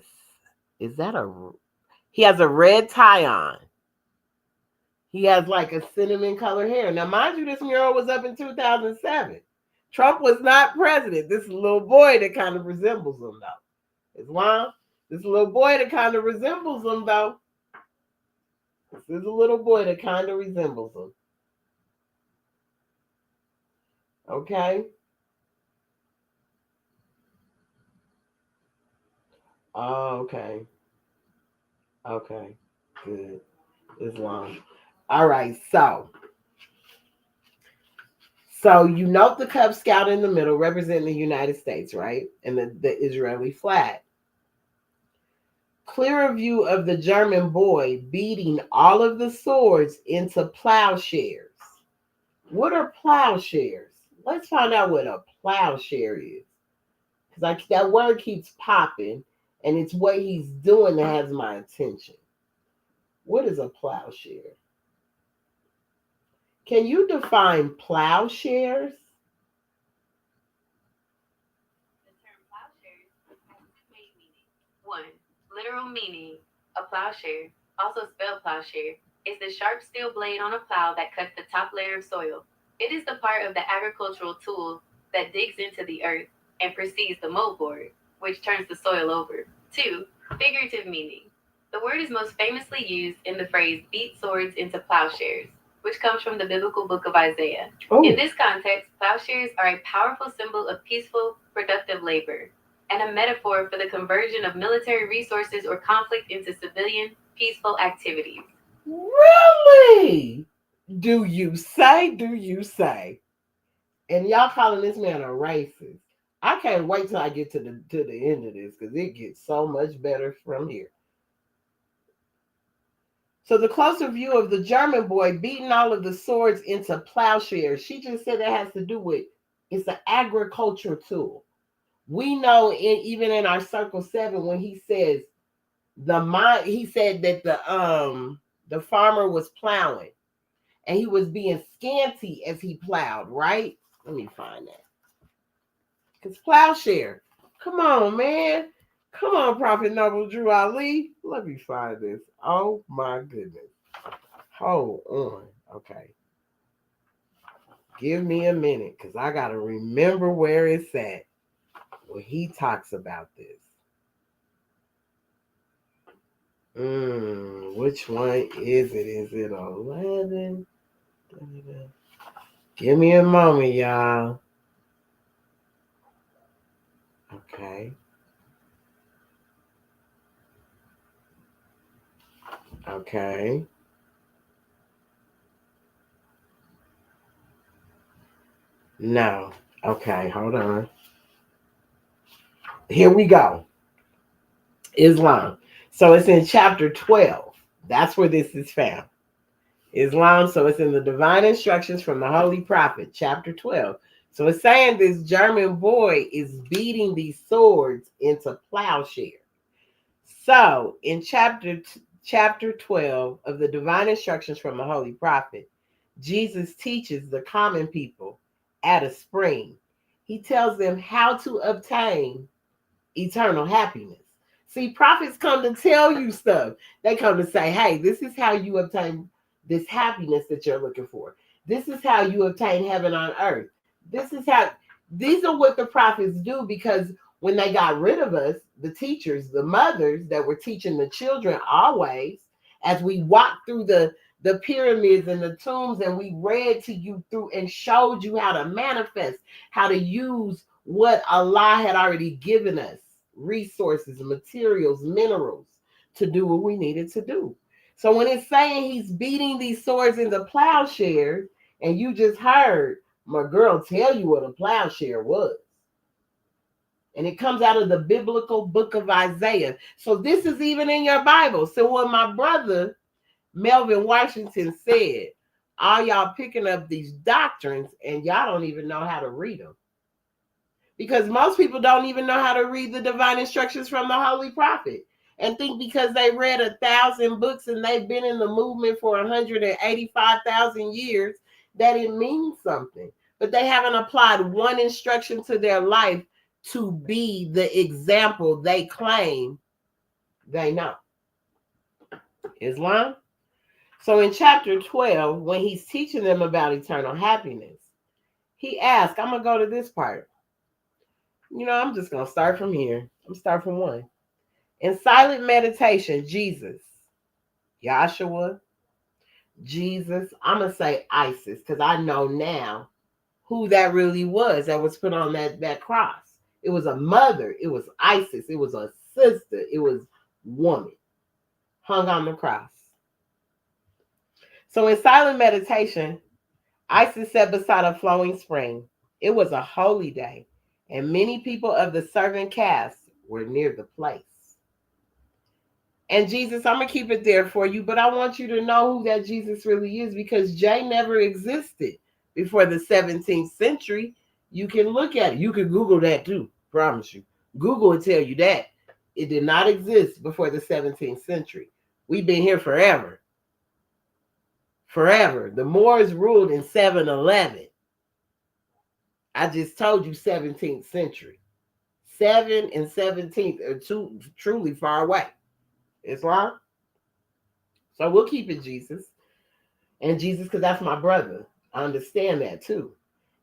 a red tie on. He has like a cinnamon color hair. Now, mind you, this mural was up in 2007. Trump was not president. This little boy that kind of resembles him, though. Islam, this little boy that kind of resembles him, though. This is a little boy that kind of resembles him. Okay? Oh, okay. Okay. Good. Islam. All right, so you note the Cub Scout in the middle representing the United States, right? And the Israeli flag. Clearer view of the German boy beating all of the swords into plowshares. What are plowshares? Let's find out what a plowshare is. Because that word keeps popping, and it's what he's doing that has my attention. What is a plowshare? Can you define plowshares? The term plowshares has two main meanings. One, literal meaning, a plowshare, also spelled plowshare, is the sharp steel blade on a plow that cuts the top layer of soil. It is the part of the agricultural tool that digs into the earth and precedes the moldboard, which turns the soil over. Two, figurative meaning. The word is most famously used in the phrase beat swords into plowshares, which comes from the biblical book of Isaiah. Oh. In this context, plowshares are a powerful symbol of peaceful, productive labor. and a metaphor for the conversion of military resources or conflict into civilian, peaceful activities. Really? Do you say? Do you say? And y'all calling this man a racist? I can't wait till I get to the end of this because it gets so much better from here. So the closer view of the German boy beating all of the swords into plowshares, she just said that has to do with it's an agriculture tool. We know even in our circle 7 when he says he said that the farmer was plowing and he was being scanty as he plowed, right? Let me find that. Because plowshare. Come on, man. Come on, Prophet Noble Drew Ali. Let me find this. Oh my goodness. Hold on. Okay. Give me a minute because I got to remember where it's at when he talks about this. Which one is it? Is it 11? Give me a moment, y'all. Okay. Okay. No. Okay, hold on. Here we go. Islam. So it's in chapter 12. That's where this is found. Islam, so it's in the divine instructions from the Holy Prophet, chapter 12. So it's saying this German boy is beating these swords into plowshares. So in chapter 12 of the divine instructions from the Holy Prophet, Jesus teaches the common people at a spring. He tells them how to obtain eternal happiness. See, prophets come to tell you stuff. They come to say, hey, this is how you obtain this happiness that you're looking for. This is how you obtain heaven on earth. These are what the prophets do because when they got rid of us, the teachers, the mothers that were teaching the children always, as we walked through the pyramids and the tombs and we read to you through and showed you how to manifest, how to use what Allah had already given us, resources, materials, minerals, to do what we needed to do. So when it's saying he's beating these swords into plowshares, and you just heard my girl tell you what a plowshare was. And it comes out of the biblical book of Isaiah. So this is even in your Bible. So when my brother Melvin Washington said, all y'all picking up these doctrines and y'all don't even know how to read them. Because most people don't even know how to read the divine instructions from the Holy Prophet and think because they read 1,000 books and they've been in the movement for 185,000 years that it means something. But they haven't applied one instruction to their life to be the example they claim they know. Islam? So in chapter 12, when he's teaching them about eternal happiness, he asks, I'm going to go to this part. I'm just going to start from here. I'm going to start from 1. In silent meditation, Jesus, Yahshua, Jesus, I'm going to say Isis, because I know now who that really was that was put on that cross. It was a mother. It was Isis. It was a sister. It was woman hung on the cross. So in silent meditation, Isis sat beside a flowing spring. It was a holy day, and many people of the servant caste were near the place. And Jesus, I'm going to keep it there for you, but I want you to know who that Jesus really is because Jay never existed before the 17th century. You can look at it. You can Google that too, promise you. Google will tell you that. It did not exist before the 17th century. We've been here forever. Forever. The Moors ruled in 711. I just told you 17th century. 7 and 17th are truly far away. Islam. So we'll keep it Jesus. And Jesus, because that's my brother. I understand that too.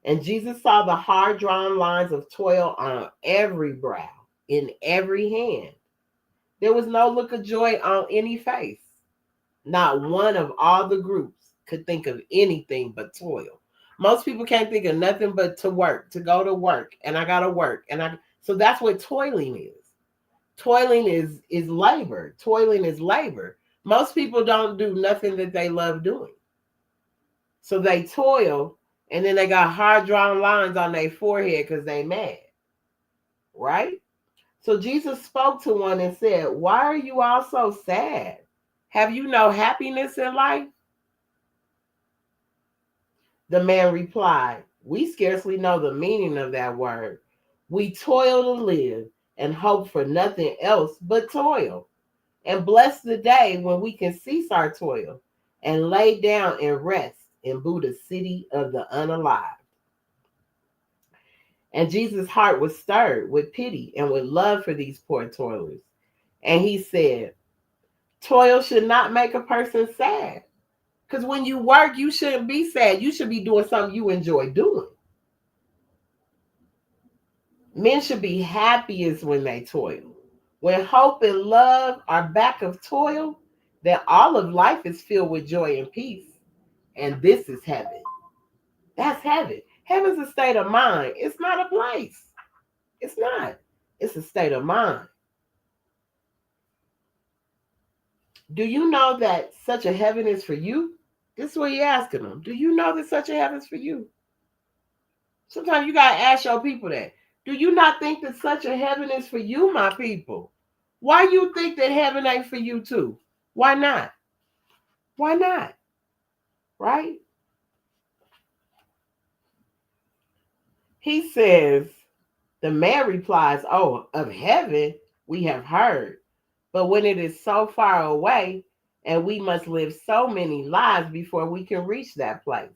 And Jesus saw the hard drawn lines of toil on every brow, in every hand. There was no look of joy on any face. Not one of all the groups could think of anything but toil. Most people can't think of nothing but to work, to go to work, and I gotta work. So that's what toiling is. Toiling is labor. Toiling is labor. Most people don't do nothing that they love doing. So they toil and then they got hard drawn lines on their forehead because they mad. Right? So Jesus spoke to one and said, "Why are you all so sad? Have you no happiness in life?" The man replied, "We scarcely know the meaning of that word. We toil to live and hope for nothing else but toil. And bless the day when we can cease our toil and lay down and rest in Buddha's city of the unalive." And Jesus' heart was stirred with pity and with love for these poor toilers. And he said, "Toil should not make a person sad. Because when you work, you shouldn't be sad. You should be doing something you enjoy doing. Men should be happiest when they toil. When hope and love are back of toil, then all of life is filled with joy and peace. And this is heaven. That's heaven. Heaven's a state of mind. It's not a place. It's not. It's a state of mind. Do you know that such a heaven is for you? This is what you're asking them. Do you know that such a heaven is for you? Sometimes you got to ask your people that. Do you not think that such a heaven is for you, my people? Why you think that heaven ain't for you too? Why not? Why not? Right? He says, the man replies, "Oh, of heaven we have heard, but when it is so far away and we must live so many lives before we can reach that place."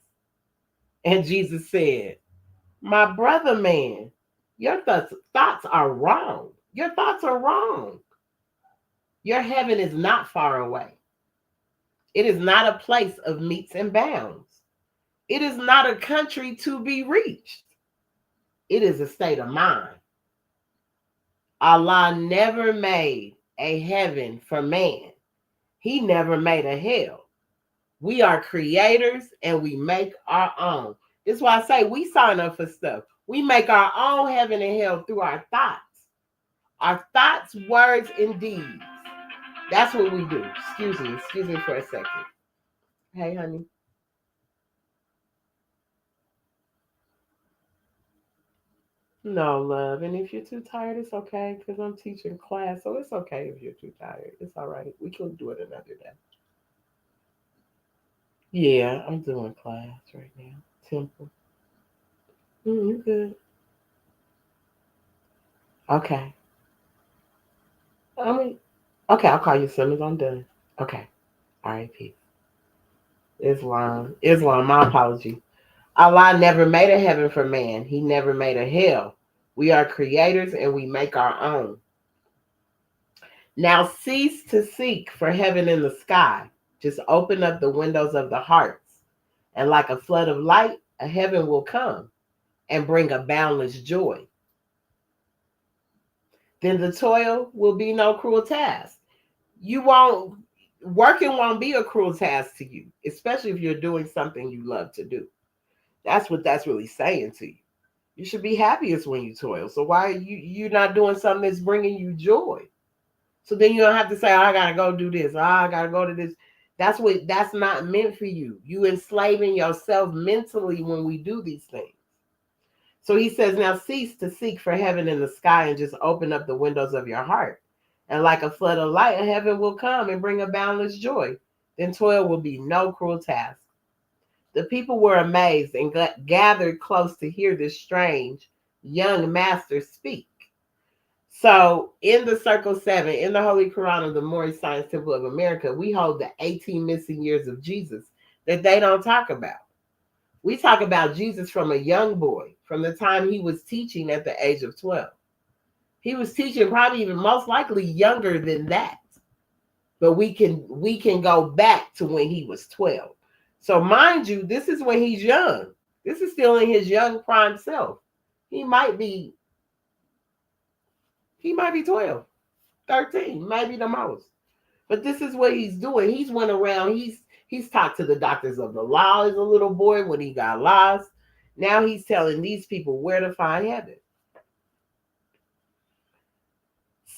And Jesus said, "My brother man, your thoughts are wrong. Your thoughts are wrong. Your heaven is not far away. It is not a place of metes and bounds. It is not a country to be reached. It is a state of mind. Allah never made a heaven for man. He never made a hell. We are creators and we make our own." That's why I say we sign up for stuff. We make our own heaven and hell through our thoughts. Our thoughts, words, and deeds. That's what we do. Excuse me for a second. Hey, honey. No, love. And if you're too tired, it's okay because I'm teaching class. So it's okay if you're too tired. It's all right. We can do it another day. Yeah, I'm doing class right now. Temple. You good. Okay. I mean, okay, I'll call you as soon as I'm done. Okay. All right, peace. Islam, my apology. Allah never made a heaven for man. He never made a hell. We are creators and we make our own. Now cease to seek for heaven in the sky. Just open up the windows of the hearts. And like a flood of light, a heaven will come and bring a boundless joy. Then the toil will be no cruel task. Working won't be a cruel task to you, especially if you're doing something you love to do. That's what that's really saying to you. You should be happiest when you toil. So why are you not doing something that's bringing you joy? So then you don't have to say, "Oh, I gotta go do this. Oh, I gotta go to this." That's not meant for you. You enslaving yourself mentally when we do these things. So he says, now cease to seek for heaven in the sky and just open up the windows of your heart. And like a flood of light, heaven will come and bring a boundless joy. Then toil will be no cruel task. The people were amazed and gathered close to hear this strange young master speak. So in the Circle 7, in the Holy Quran of the Moorish Science Temple of America, we hold the 18 missing years of Jesus that they don't talk about. We talk about Jesus from a young boy, from the time he was teaching at the age of 12. He was teaching probably even most likely younger than that. But we can go back to when he was 12. So mind you, this is when he's young. This is still in his young prime self. He might be 12, 13, maybe the most. But this is what he's doing. He's went around, he's talked to the doctors of the law as a little boy when he got lost. Now he's telling these people where to find heaven.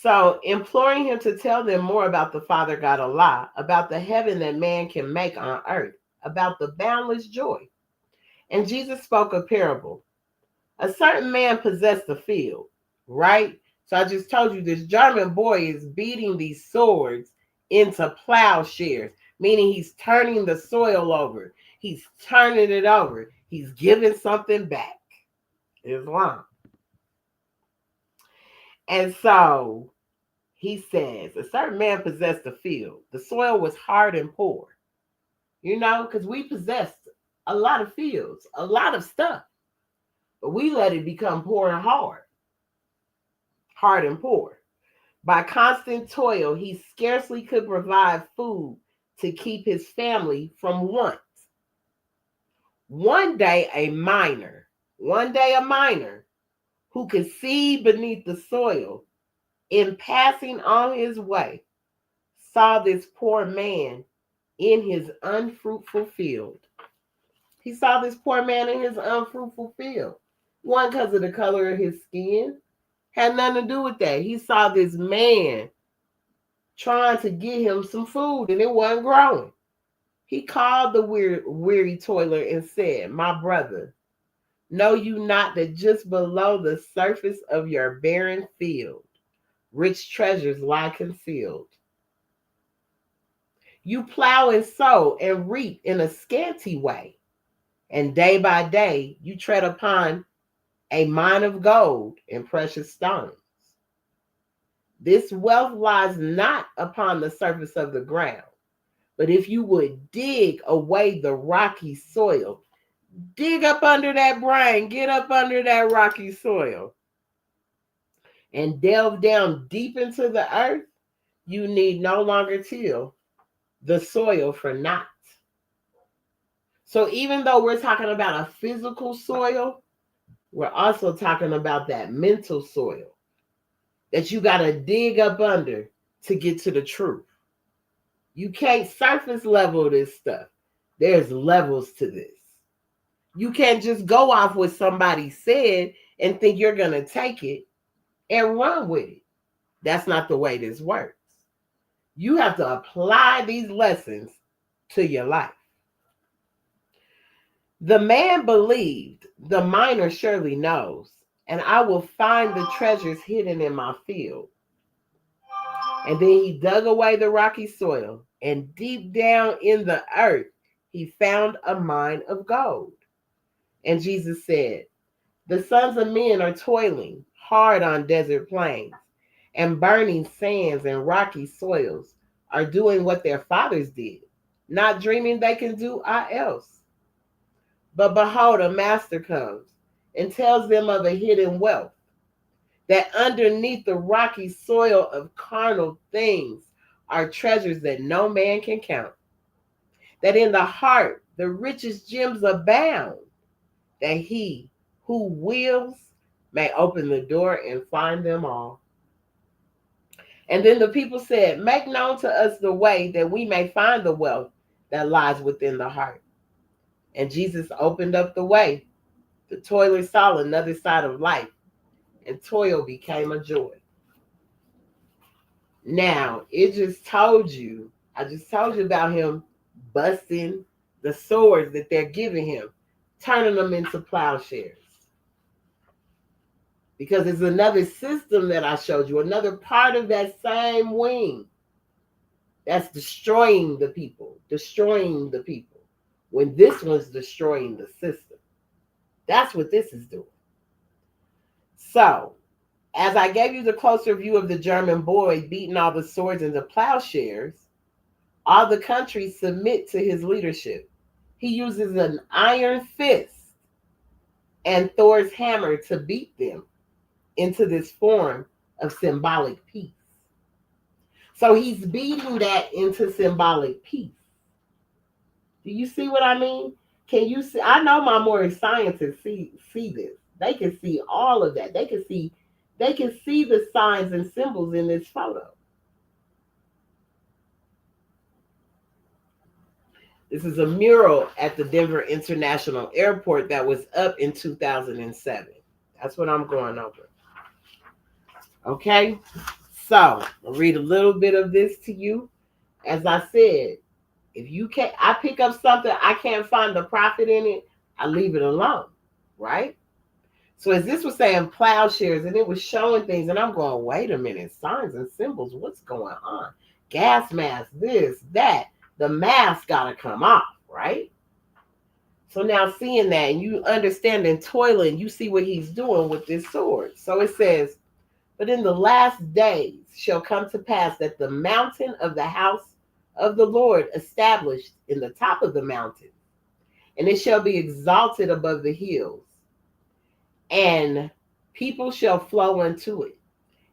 So, imploring him to tell them more about the Father God Allah, about the heaven that man can make on earth, about the boundless joy. And Jesus spoke a parable. A certain man possessed a field, right? So I just told you this German boy is beating these swords into plowshares, meaning he's turning the soil over. He's turning it over. He's giving something back. Islam. And so he says, a certain man possessed a field. The soil was hard and poor, because we possessed a lot of fields, a lot of stuff, but we let it become poor and hard and poor. By constant toil, he scarcely could provide food to keep his family from want. One day a miner who could see beneath the soil, in passing on his way, saw this poor man in his unfruitful field. He saw this poor man in his unfruitful field. One, because of the color of his skin. Had nothing to do with that. He saw this man trying to get him some food and it wasn't growing. He called the weary toiler and said, "My brother, know you not that just below the surface of your barren field, rich treasures lie concealed? You plow and sow and reap in a scanty way, and day by day you tread upon a mine of gold and precious stones. This wealth lies not upon the surface of the ground, but if you would dig away the rocky soil, dig up under that brain, get up under that rocky soil, and delve down deep into the earth, you need no longer till the soil for naught." So even though we're talking about a physical soil, we're also talking about that mental soil that you got to dig up under to get to the truth. You can't surface level this stuff. There's levels to this. You can't just go off what somebody said and think you're going to take it and run with it. That's not the way this works. You have to apply these lessons to your life. The man believed, the miner surely knows, and I will find the treasures hidden in my field. And then he dug away the rocky soil, and deep down in the earth, he found a mine of gold. And Jesus said, "The sons of men are toiling hard on desert plains, and burning sands and rocky soils are doing what their fathers did, not dreaming they can do aught else. But behold, a master comes and tells them of a hidden wealth, that underneath the rocky soil of carnal things are treasures that no man can count, that in the heart the richest gems abound, that he who wills may open the door and find them all." And then the people said, "Make known to us the way that we may find the wealth that lies within the heart." And Jesus opened up the way. The toiler saw another side of life, and toil became a joy. Now, I just told you about him busting the swords that they're giving him, turning them into plowshares. Because it's another system that I showed you, another part of that same wing that's destroying the people, when this one's destroying the system. That's what this is doing. So, as I gave you the closer view of the German boy beating all the swords into plowshares, all the countries submit to his leadership. He uses an iron fist and Thor's hammer to beat them into this form of symbolic peace. So he's beating that into symbolic peace. Do you see what I mean? Can you see? I know my more scientists see this. They can see all of that. They can see the signs and symbols in this photo. This is a mural at the Denver International Airport that was up in 2007. That's what I'm going over. Okay? So I'll read a little bit of this to you. As I said, if you can't, I pick up something, I can't find the profit in it, I leave it alone, right? So as this was saying plowshares, and it was showing things, and I'm going, wait a minute, signs and symbols, what's going on? Gas mask, this, that. The mask gotta come off, right? So now seeing that, and you understanding toiling, you see what he's doing with this sword. So it says, but in the last days shall come to pass that the mountain of the house of the Lord established in the top of the mountain, and it shall be exalted above the hills, and people shall flow unto it,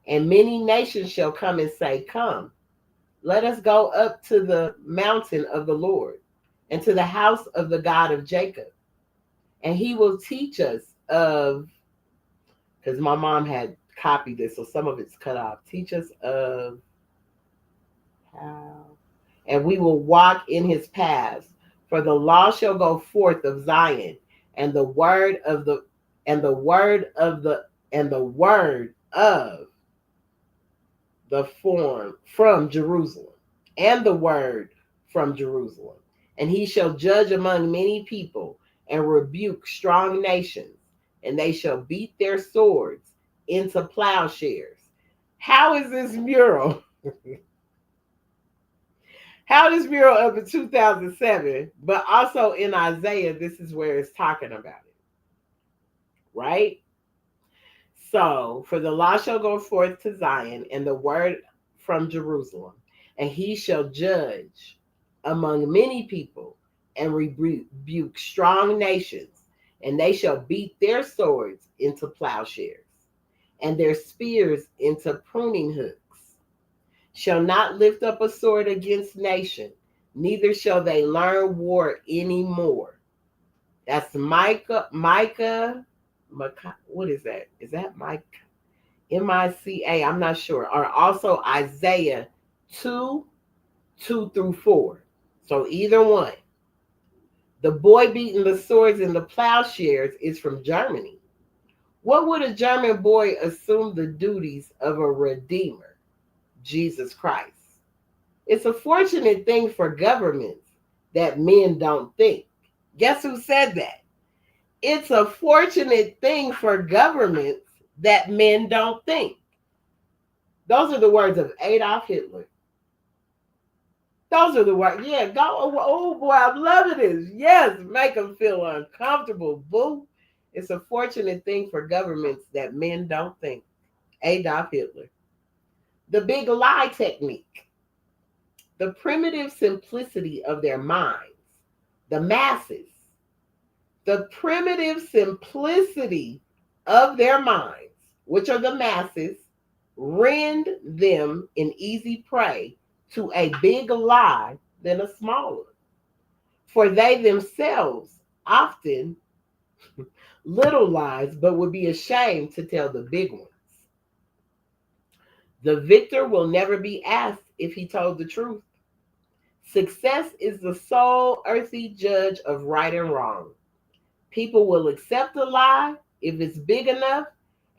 and many nations shall come and say, come, let us go up to the mountain of the Lord, and to the house of the God of Jacob, and he will teach us of, because my mom had copied this, so some of it's cut off. Teach us of how, and we will walk in his paths. For the law shall go forth of Zion, and the word of the and the word of the and the word of the form from Jerusalem, and the word from Jerusalem. And he shall judge among many people, and rebuke strong nations, and they shall beat their swords into plowshares. How is this mural? How this mural up in 2007, but also in Isaiah, this is where it's talking about it, right? So, for the law shall go forth to Zion, and the word from Jerusalem, and he shall judge among many people, and rebuke strong nations, and they shall beat their swords into plowshares, and their spears into pruning hooks. Shall not lift up a sword against nation, neither shall they learn war any more. That's Micah, what is that? Is that Micah? Mica? I'm not sure. Or also Isaiah 2, 2 through 4. So either one. The boy beating the swords and the plowshares is from Germany. What would a German boy assume the duties of a redeemer? Jesus Christ. It's a fortunate thing for governments that men don't think. Guess who said that? It's a fortunate thing for governments that men don't think. Those are the words of Adolf Hitler. Those are the words. Yeah, go. Oh boy, I'm loving this. Yes, make them feel uncomfortable. Boo. It's a fortunate thing for governments that men don't think. Adolf Hitler. The big lie technique. The primitive simplicity of their minds. The masses. The primitive simplicity of their minds, which are the masses, rend them an easy prey to a big lie than a smaller. For they themselves often little lies, but would be ashamed to tell the big ones. The victor will never be asked if he told the truth. Success is the sole earthly judge of right and wrong. People will accept a lie if it's big enough,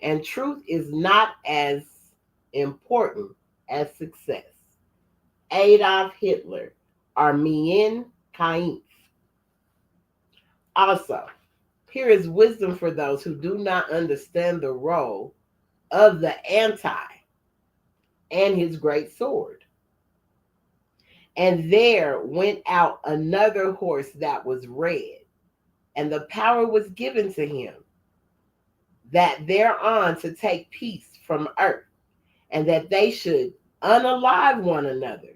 and truth is not as important as success. Adolf Hitler, Armenian Kainz. Also, here is wisdom for those who do not understand the role of the anti and his great sword. And there went out another horse that was red, and the power was given to him that thereon to take peace from earth, and that they should unalive one another.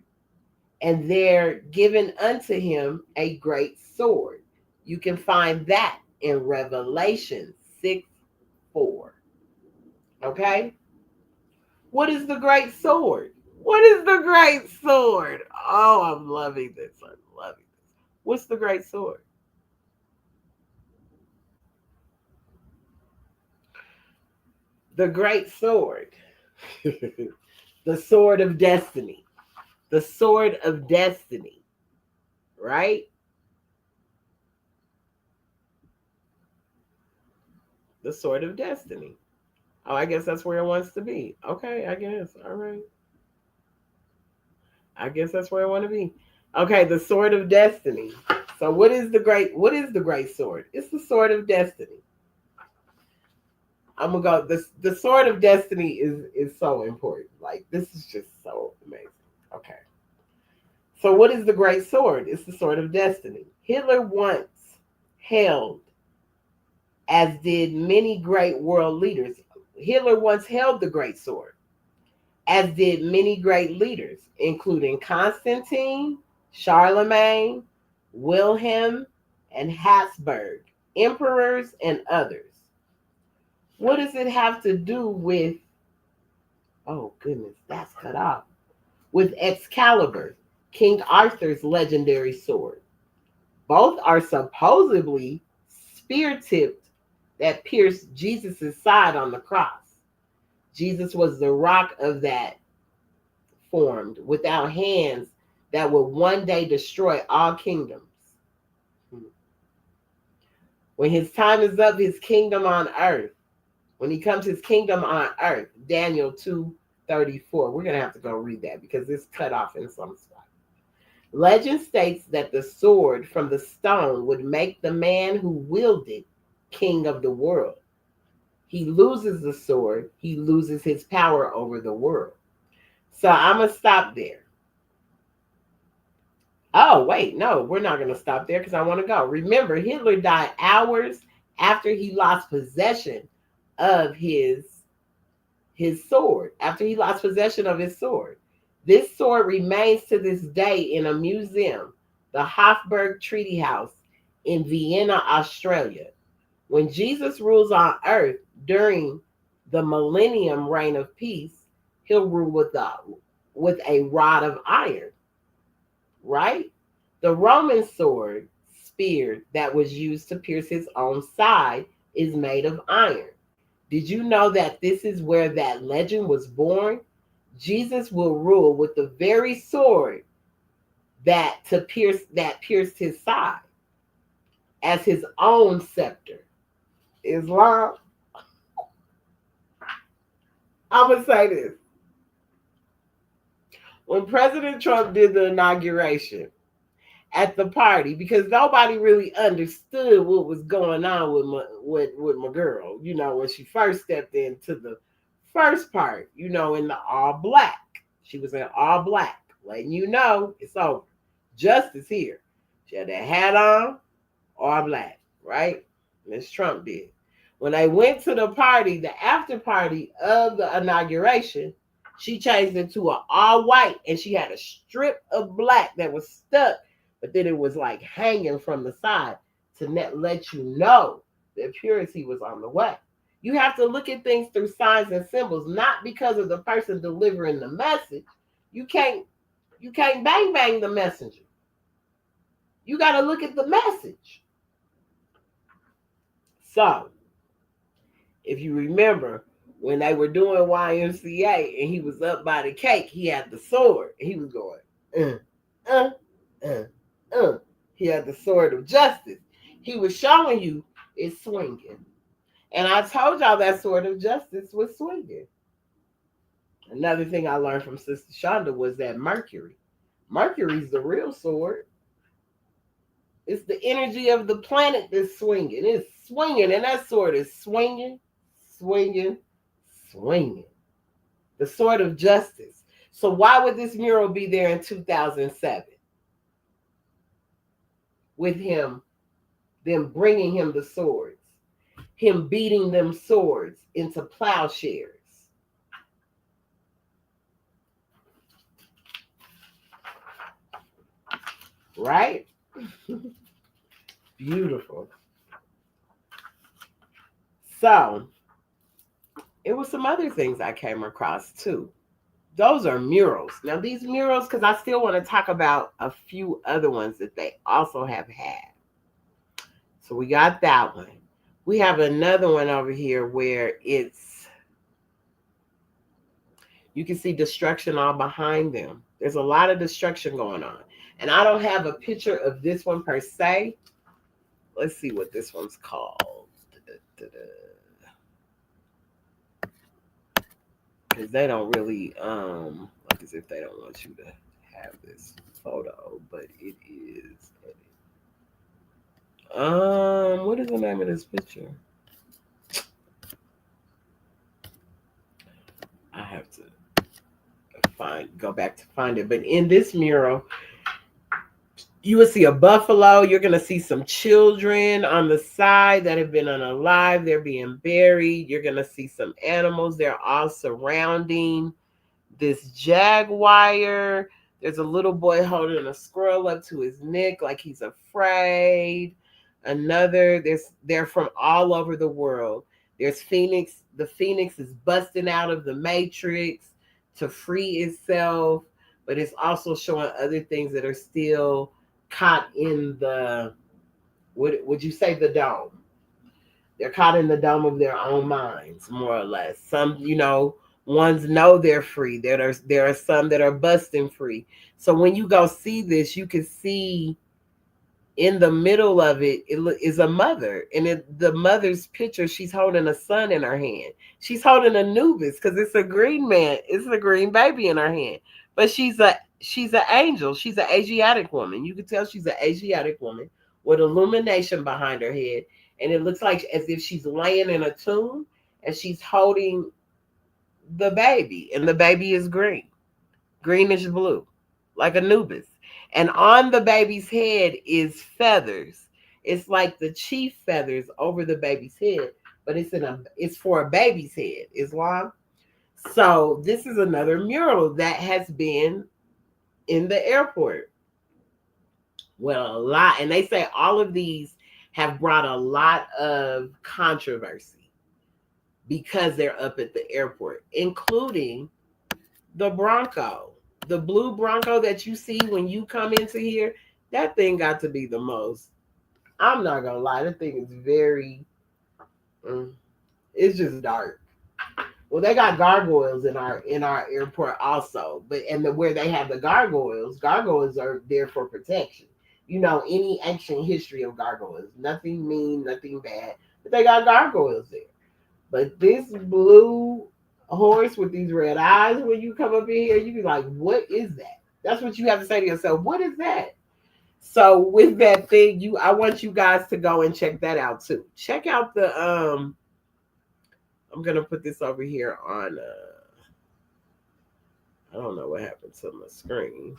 And there given unto him a great sword. You can find that in Revelation 6:4. Okay? What is the great sword? What is the great sword? Oh, I'm loving this. I'm loving this. What's the great sword? The great sword. The sword of destiny. The sword of destiny. Right? The sword of destiny. Oh, I guess that's where it wants to be. Okay, I guess. All right. I guess that's where I want to be. Okay, the sword of destiny. So what is the great sword? It's the sword of destiny. I'm gonna go. The sword of destiny is so important. Like this is just so amazing. Okay. So what is the great sword? It's the sword of destiny. Hitler once held, as did many great world leaders. Hitler once held the great sword, as did many great leaders, including Constantine, Charlemagne, Wilhelm, and Habsburg, emperors, and others. What does it have to do with, oh goodness, that's cut off, with Excalibur, King Arthur's legendary sword? Both are supposedly spear tipped that pierced Jesus' side on the cross. Jesus was the rock of that formed without hands that would one day destroy all kingdoms. When his time is up, his kingdom on earth. When he comes, his kingdom on earth. Daniel 2:34. We're going to have to go read that because it's cut off in some spot. Legend states that the sword from the stone would make the man who wielded king of the world. He loses the sword, he loses his power over the world. So I'm going to stop there. Oh, wait, no, we're not going to stop there because I want to go. Remember, Hitler died hours after he lost possession of his sword, after he lost possession of his sword. This sword remains to this day in a museum, the Hofburg Treaty House in Vienna, Australia. When Jesus rules on earth during the millennium reign of peace, he'll rule with a rod of iron, right? The Roman sword, spear, that was used to pierce his own side is made of iron. Did you know that this is where that legend was born? Jesus will rule with the very sword that pierced his side as his own scepter. Islam. I'm gonna say this. When President Trump did the inauguration at the party, because nobody really understood what was going on with my girl, when she first stepped into the first part, in the all black. She was in all black, letting you know it's over. Justice here. She had that hat on, all black, right? Miss Trump did. When they went to the party, the after party of the inauguration, she changed into an all white and she had a strip of black that was stuck, but then it was like hanging from the side to let you know that purity was on the way. You have to look at things through signs and symbols, not because of the person delivering the message. You can't bang bang the messenger. You got to look at the message. So, if you remember when they were doing YMCA and he was up by the cake, he had the sword. He was going, uh, uh, He had the sword of justice. He was showing you it's swinging. And I told y'all that sword of justice was swinging. Another thing I learned from Sister Shonda was that Mercury's the real sword. It's the energy of the planet that's swinging. It's swinging, and that sword is swinging, swinging, swinging. The sword of justice. So why would this mural be there in 2007? With them bringing him the swords, him beating them swords into plowshares. Right? Beautiful. So, it was some other things I came across too. Those are murals. Now, these murals, because I still want to talk about a few other ones that they also have had. So, we got that one. We have another one over here where you can see destruction all behind them. There's a lot of destruction going on. And I don't have a picture of this one per se. Let's see what this one's called. because they don't really like as if they don't want you to have this photo, but it is. What is the name of this picture? I have to go back to find it. But in this mural, you will see a buffalo. You're gonna see some children on the side that have been unalive. They're being buried. You're gonna see some animals. They're all surrounding this jaguar. There's a little boy holding a squirrel up to his neck like he's afraid. They're from all over the world. There's Phoenix. The Phoenix is busting out of the matrix to free itself, but it's also showing other things that are still caught in the, what would you say, the dome. They're caught in the dome of their own minds, more or less. Some, ones know they're free. There are some that are busting free. So when you go see this, you can see in the middle of it is a mother, and the mother's picture, she's holding a son in her hand. She's holding Anubis because it's a green man. It's a green baby in her hand, but she's an angel. She's an Asiatic woman. You can tell she's an Asiatic woman with illumination behind her head, and it looks like as if she's laying in a tomb, and she's holding the baby, and the baby is greenish blue, like Anubis. And on the baby's head is feathers. It's like the chief feathers over the baby's head, but it's for a baby's head, Islam. So this is another mural that has been in the airport. Well, a lot, and they say all of these have brought a lot of controversy because they're up at the airport, including the Bronco. The blue Bronco that you see when you come into here, that thing got to be the most. I'm not gonna lie, that thing is mm, it's just dark. Well, they got gargoyles in our airport also, but where they have the gargoyles are there for protection. Any ancient history of gargoyles, nothing mean, nothing bad, but they got gargoyles there. But this blue horse with these red eyes, when you come up in here, you be like, what is that? That's what you have to say to yourself. What is that? So with that thing, I want you guys to go and check that out too. Check out the I'm gonna put this over here on I don't know what happened to my screen.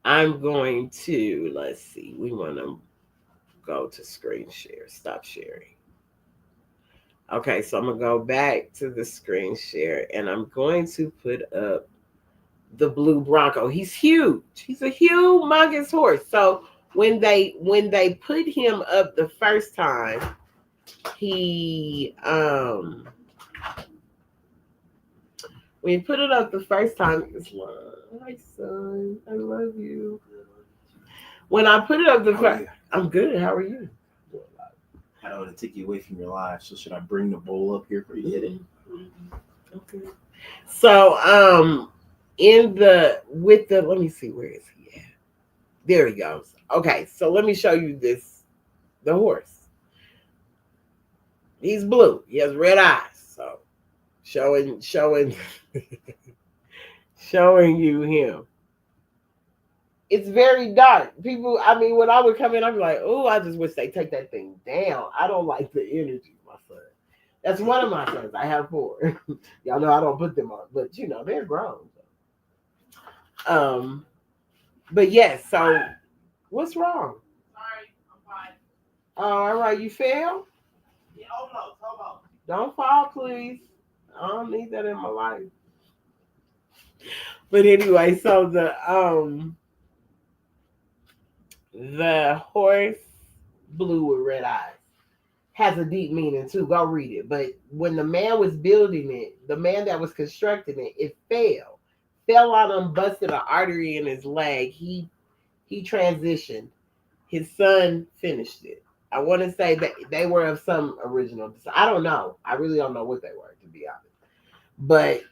I'm going to, let's see, we want to go to screen share, stop sharing. Okay, so I'm going to go back to the screen share, and I'm going to put up the blue Bronco. He's huge. He's a humongous horse. So when they put him up the first time, he when you put it up the first time, it's like, hi son, I love you. When I put it up the first, I'm good. How are you? I don't want to take you away from your live, so should I bring the bowl up here for you to hit it? Okay. So let me see, where is he at? There he goes. Okay, so let me show you the horse. He's blue. He has red eyes. So showing showing you him. It's very dark. People, when I would come in, I'd be like, oh, I just wish they take that thing down. I don't like the energy, my son. That's one of my sons. I have 4. Y'all know I don't put them on, but they're grown. But yes, so what's wrong? Sorry, I'm fine. All right, you fell? Yeah, hold on. Don't fall, please. I don't need that in my life. But anyway, so the horse blue with red eyes has a deep meaning too. Go read it. But when the man was building it, the man that was constructing it, it fell on him, busted an artery in his leg. He transitioned. His son finished it. I want to say that they were of some original design. I don't know. I really don't know what they were, to be honest. But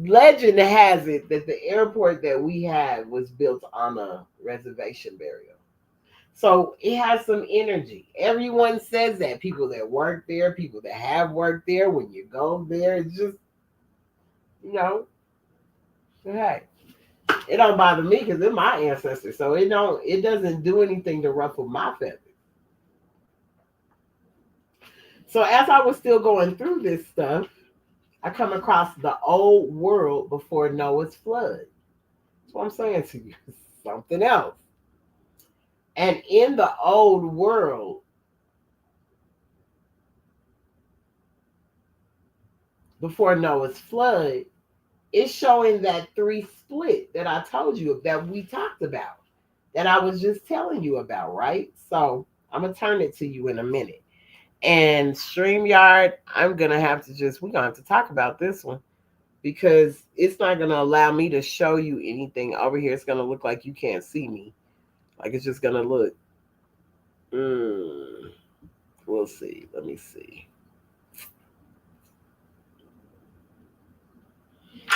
legend has it that the airport that we have was built on a reservation burial. So it has some energy. Everyone says that. People that work there, people that have worked there, when you go there, it's just, you know, hey. It don't bother me because they're my ancestors. So it doesn't do anything to ruffle my feathers. So as I was still going through this stuff, I come across the old world before Noah's flood. That's what I'm saying to you. Something else. And in the old world, before Noah's flood, it's showing that three split that I told you that we talked about, that I was just telling you about, right? So I'm gonna turn it to you in a minute. And StreamYard, we're gonna have to talk about this one because it's not gonna allow me to show you anything over here. It's gonna look like you can't see me. Like it's just gonna look. We'll see. Let me see.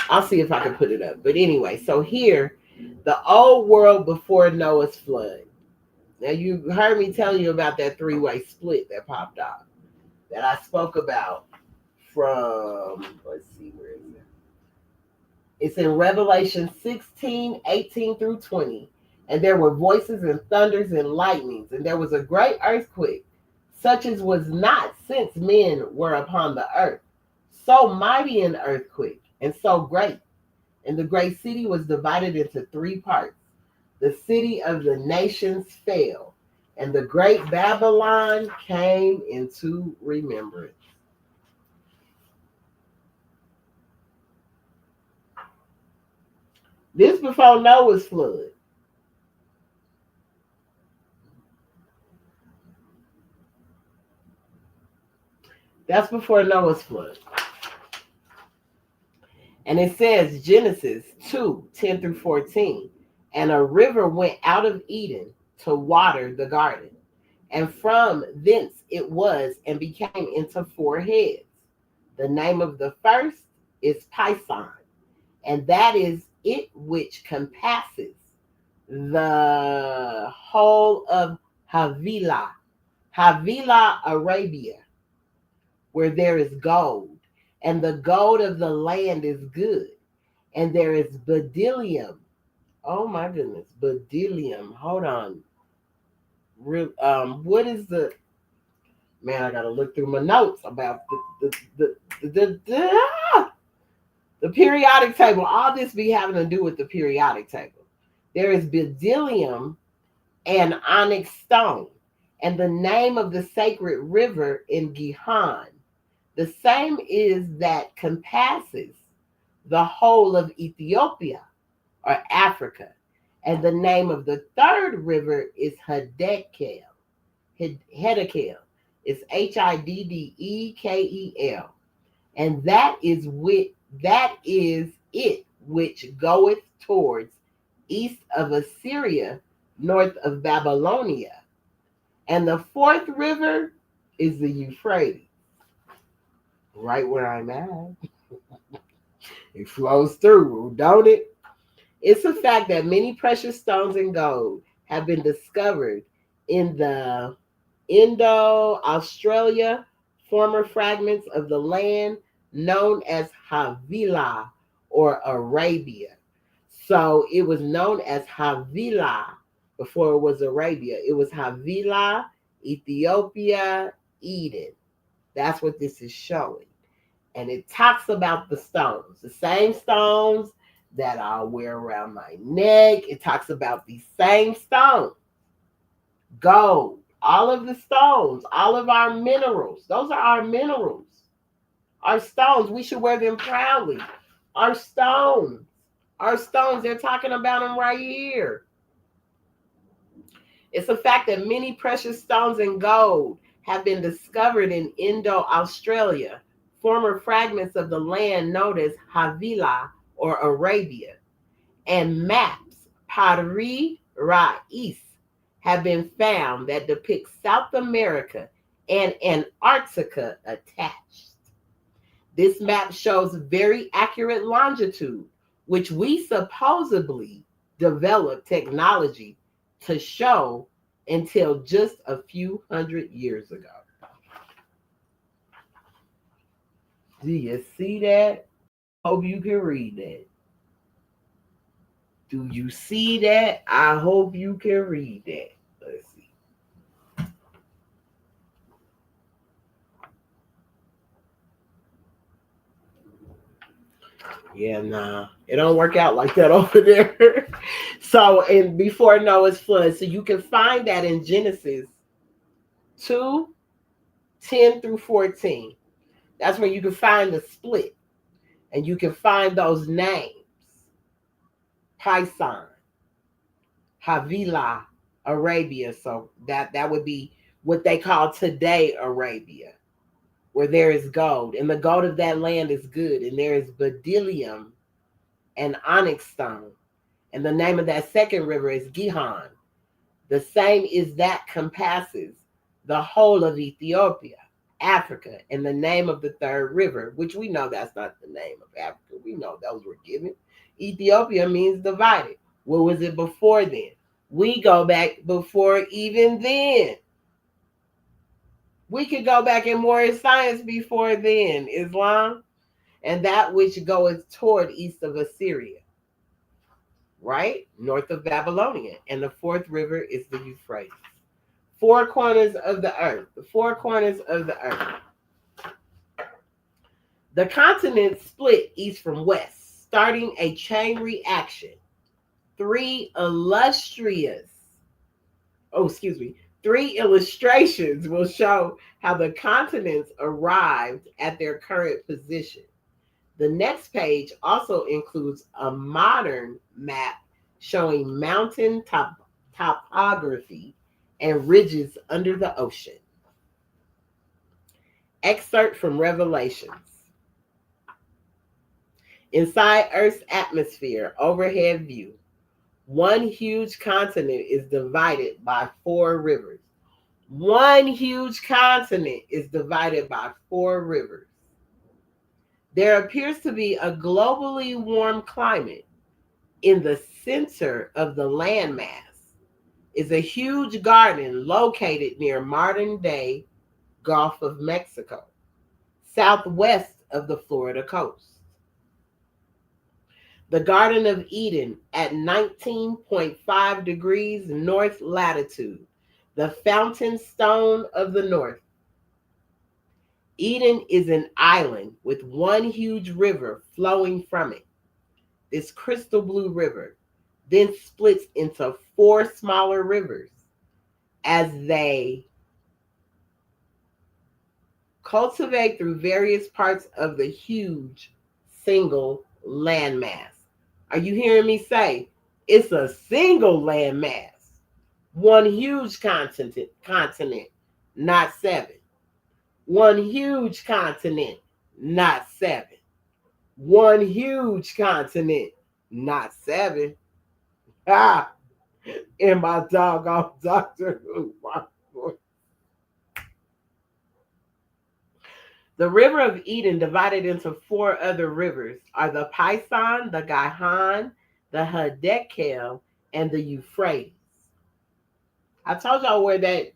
I'll see if I can put it up. But anyway, so here, the old world before Noah's flood. Now you heard me tell you about that three-way split that popped off that I spoke about from, let's see, where is it? It's in Revelation 16:18 through 20. And there were voices and thunders and lightnings, and there was a great earthquake, such as was not since men were upon the earth. So mighty an earthquake, and so great. And the great city was divided into three parts. The city of the nations fell, and the great Babylon came into remembrance. This before Noah's flood. That's before Noah's flood. And it says Genesis 2:10 through 14. And a river went out of Eden to water the garden. And from thence it was and became into four heads. The name of the first is Pison, and that is it which compasses the whole of Havilah, Arabia, where there is gold, and the gold of the land is good. And there is bdellium. Oh my goodness, bdellium. Hold on. What is the man? I gotta look through my notes about the periodic table. All this be having to do with the periodic table. There is bdellium and onyx stone, and the name of the sacred river in Gihon. The same is that compasses the whole of Ethiopia or Africa. And the name of the third river is Hiddekel. Hiddekel. It's Hiddekel. And that is it which goeth towards east of Assyria, north of Babylonia. And the fourth river is the Euphrates, right where I'm at. It flows through, don't it? It's a fact that many precious stones and gold have been discovered in the Indo-Australia, former fragments of the land known as Havilah or Arabia. So it was known as Havilah before it was Arabia. It was Havilah, Ethiopia, Eden. That's what this is showing. And it talks about the stones, the same stones that I wear around my neck. It talks about these same stones. Gold, all of the stones, all of our minerals. Those are our minerals. Our stones, we should wear them proudly. Our stones, they're talking about them right here. It's a fact that many precious stones and gold have been discovered in Indo-Australia, former fragments of the land known as Havilah or Arabia, and maps, Pari Rais, have been found that depict South America and Antarctica attached. This map shows very accurate longitude, which we supposedly developed technology to show until just a few hundred years ago. Do you see that? Hope you can read that. Do you see that? I hope you can read that. Let's see. Yeah, nah, it don't work out like that over there. So, and before Noah's flood, so you can find that in Genesis 2:10 through 14. That's where you can find the split, and you can find those names: Pison, Havilah, Arabia. So that would be what they call today Arabia, where there is gold, and the gold of that land is good, and there is bdellium and onyx stone. And the name of that second river is Gihon. The same is that compasses the whole of Ethiopia, Africa, and the name of the third river, which we know that's not the name of Africa. We know those were given. Ethiopia means divided. What was it before then? We go back before even then. We could go back in more science before then. Islam, and that which goeth toward east of Assyria, right? North of Babylonia. And the fourth river is the Euphrates. Four corners of the earth. The four corners of the earth. The continent split east from west, starting a chain reaction. Three illustrations will show how the continents arrived at their current position. The next page also includes a modern map showing mountain topography and ridges under the ocean. Excerpt from Revelations. Inside Earth's atmosphere, overhead view. One huge continent is divided by four rivers. One huge continent is divided by four rivers. There appears to be a globally warm climate. In the center of the landmass is a huge garden located near modern-day Gulf of Mexico, southwest of the Florida coast. The Garden of Eden at 19.5 degrees north latitude, the fountain stone of the north. Eden is an island with one huge river flowing from it. This crystal blue river then splits into four smaller rivers as they cultivate through various parts of the huge single landmass. Are you hearing me say it's a single landmass? One huge continent, not seven. One huge continent, not seven. One huge continent, not seven. Ah, and my doggone Doctor Who. The River of Eden, divided into four other rivers, are the Pison, the Gihon, the Hiddekel, and the Euphrates. I told y'all where that,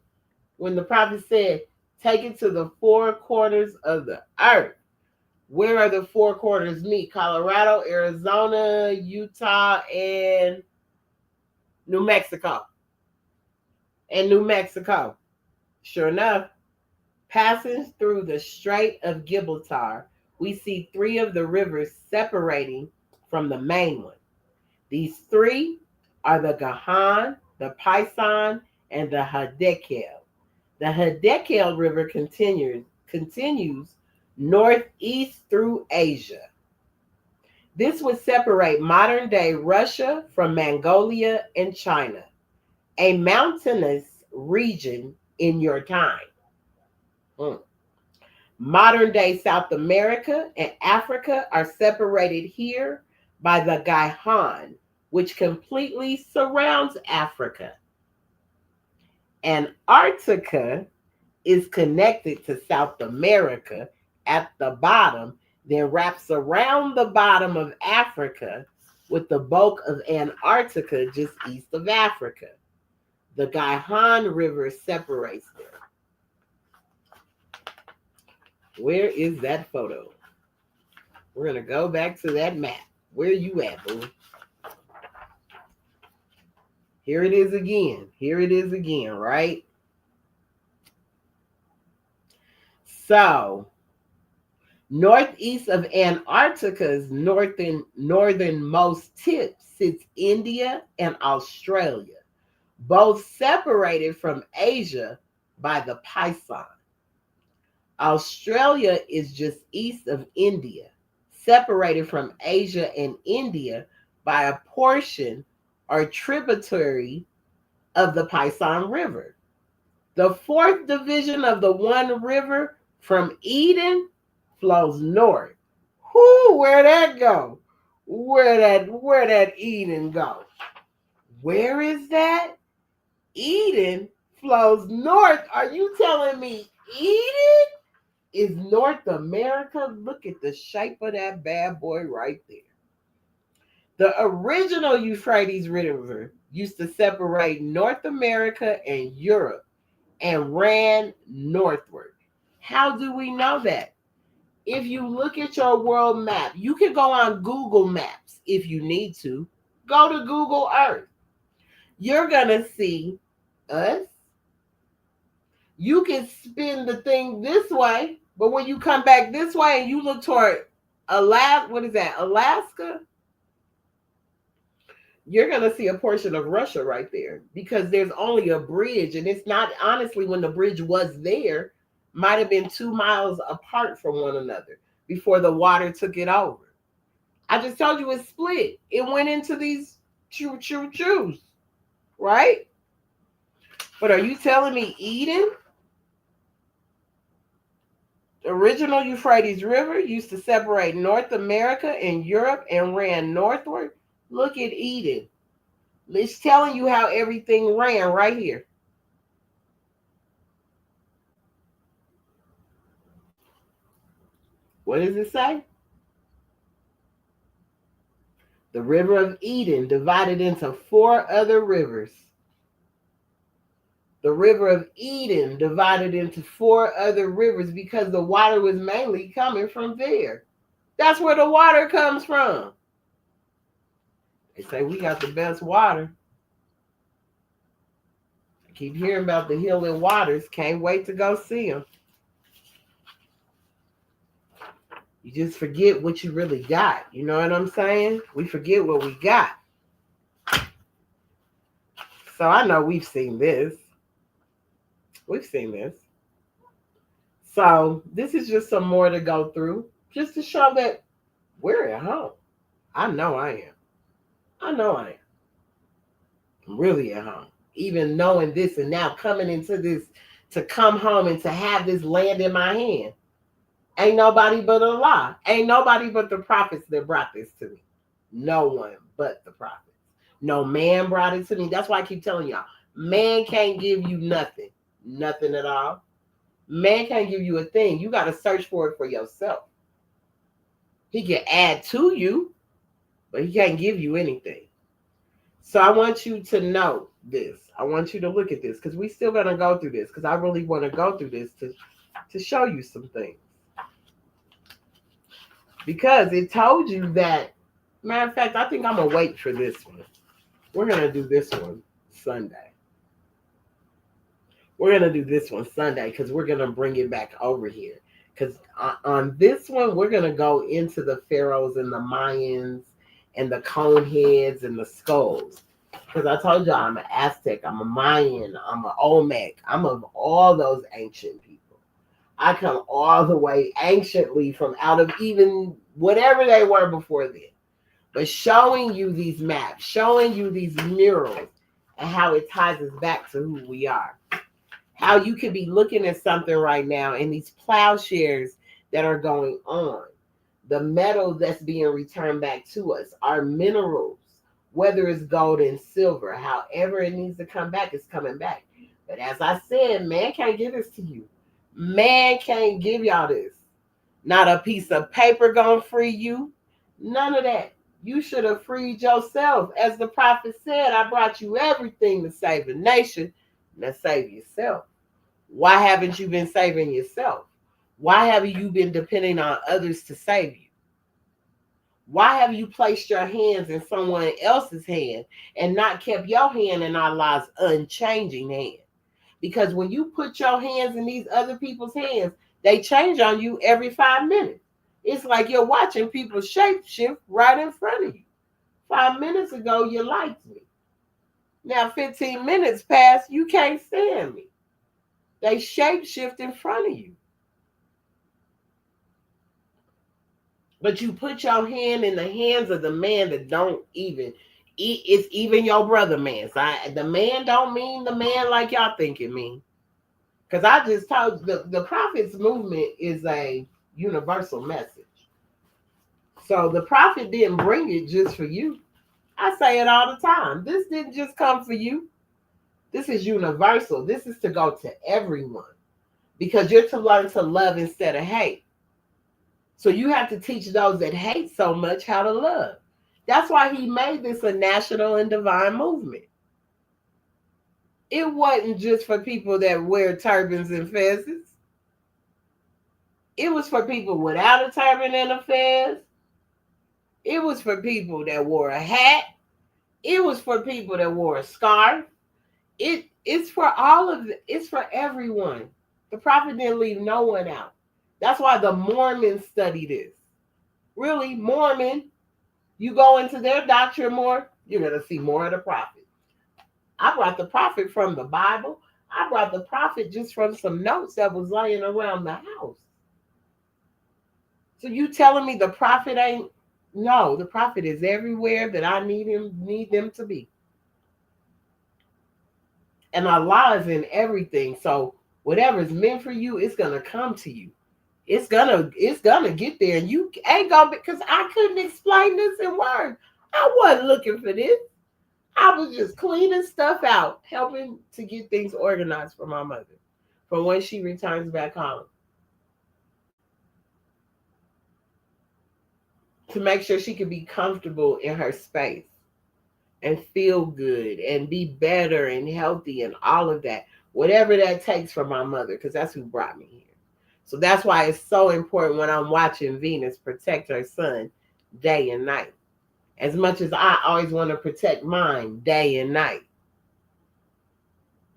when the prophet said, take it to the four corners of the earth. Where are the four corners meet? Colorado, Arizona, Utah, and New Mexico. And New Mexico. Sure enough, passing through the Strait of Gibraltar, we see three of the rivers separating from the main one. These three are the Gihon, the Pison, and the Hiddekel. The Hiddekel River continues northeast through Asia. This would separate modern-day Russia from Mongolia and China, a mountainous region in your time. Modern-day South America and Africa are separated here by the Gihon, which completely surrounds Africa. Antarctica is connected to South America at the bottom, then wraps around the bottom of Africa, with the bulk of Antarctica just east of Africa. The Gaihan River separates them. Where is that photo? We're going to go back to that map. Where you at, boo? Here it is again. Here it is again, right? So, northeast of Antarctica's northernmost tip sits India and Australia, both separated from Asia by the Python. Australia is just east of India, separated from Asia and India by a portion or tributary of the Python River. The fourth division of the One River from Eden flows north. Whoo, where'd that go? Where that Eden go? Where is that? Eden flows north. Are you telling me Eden is North America? Look at the shape of that bad boy right there. The original Euphrates River used to separate North America and Europe and ran northward. How do we know that? If you look at your world map, you can go on Google Maps if you need to. Go to Google Earth. You're going to see us. You can spin the thing this way, but when you come back this way and you look toward Alaska, you're going to see a portion of Russia right there because there's only a bridge. And it's not, honestly, when the bridge was there, might have been 2 miles apart from one another before the water took it over. I just told you it split. It went into these chews, right? But are you telling me Eden? The original Euphrates River used to separate North America and Europe and ran northward. Look at Eden. It's telling you how everything ran right here. What does it say? The River of Eden divided into 4 other rivers. The River of Eden divided into 4 other rivers because the water was mainly coming from there. That's where the water comes from. They say we got the best water. I keep hearing about the healing waters. Can't wait to go see them. You just forget what you really got. You know what I'm saying? We forget what we got. So I know we've seen this. We've seen this. So this is just some more to go through, just to show that we're at home. I know I am. I know I am. I'm really at home. Even knowing this and now coming into this, to come home and to have this land in my hand. Ain't nobody but Allah. Ain't nobody but the prophets that brought this to me. No one but the prophets. No man brought it to me. That's why I keep telling y'all, man can't give you nothing. Nothing at all. Man can't give you a thing. You got to search for it for yourself. He can add to you, but he can't give you anything. So I want you to know this. I want you to look at this because we still going to go through this because I really want to go through this to show you some things. Because it told you that, matter of fact, I think I'm going to wait for this one. We're going to do this one Sunday. We're going to do this one Sunday because we're going to bring it back over here. Because on this one, we're going to go into the pharaohs and the Mayans and the cone heads and the skulls. Because I told y'all I'm an Aztec, I'm a Mayan, I'm an Olmec. I'm of all those ancient people. I come all the way anciently from out of even whatever they were before then. But showing you these maps, showing you these murals, and how it ties us back to who we are. How you could be looking at something right now and these plowshares that are going on. The metal that's being returned back to us, our minerals, whether it's gold and silver, however it needs to come back, it's coming back. But as I said, man can't give this to you. Man can't give y'all this. Not a piece of paper gonna free you. None of that. You should have freed yourself. As the prophet said, I brought you everything to save the nation. Now save yourself. Why haven't you been saving yourself? Why haven't you been depending on others to save you? Why have you placed your hands in someone else's hand and not kept your hand in Allah's unchanging hand? Because when you put your hands in these other people's hands, they change on you every 5 minutes. It's like you're watching people shape shift right in front of you. 5 minutes ago, you liked me. Now 15 minutes past, you can't stand me. They shape shift in front of you. But you put your hand in the hands of the man that don't even, it's even your brother man. So the man don't mean the man like y'all think it mean. Because I just told you, the prophet's movement is a universal message. So the prophet didn't bring it just for you. I say it all the time. This didn't just come for you. This is universal. This is to go to everyone. Because you're to learn to love instead of hate. So you have to teach those that hate so much how to love. That's why he made this a national and divine movement. It wasn't just for people that wear turbans and fezzes. It was for people without a turban and a fez. It was for people that wore a hat. It was for people that wore a scarf. It's for all of it. It's for everyone. The prophet didn't leave no one out. That's why the Mormons study this. Really, Mormon, you go into their doctrine more, you're going to see more of the prophet. I brought the prophet from the Bible. I brought the prophet just from some notes that was laying around the house. So you telling me the prophet ain't? No, the prophet is everywhere that I need them to be. And Allah is in everything. So whatever's meant for you, it's gonna come to you. It's gonna get there. And you ain't gonna, because I couldn't explain this in words. I wasn't looking for this. I was just cleaning stuff out, helping to get things organized for my mother for when she returns back home. To make sure she could be comfortable in her space and feel good and be better and healthy and all of that. Whatever that takes for my mother, because that's who brought me here. So that's why it's so important when I'm watching Venus protect her son day and night. As much as I always want to protect mine day and night.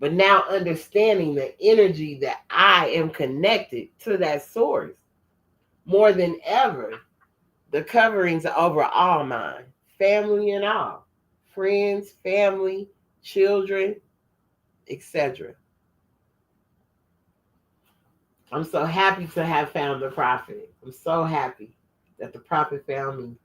But now understanding the energy that I am connected to that source more than ever, the coverings are over all mine, family and all, friends, family, children, etc. I'm so happy to have found the prophet. I'm so happy that the prophet found me.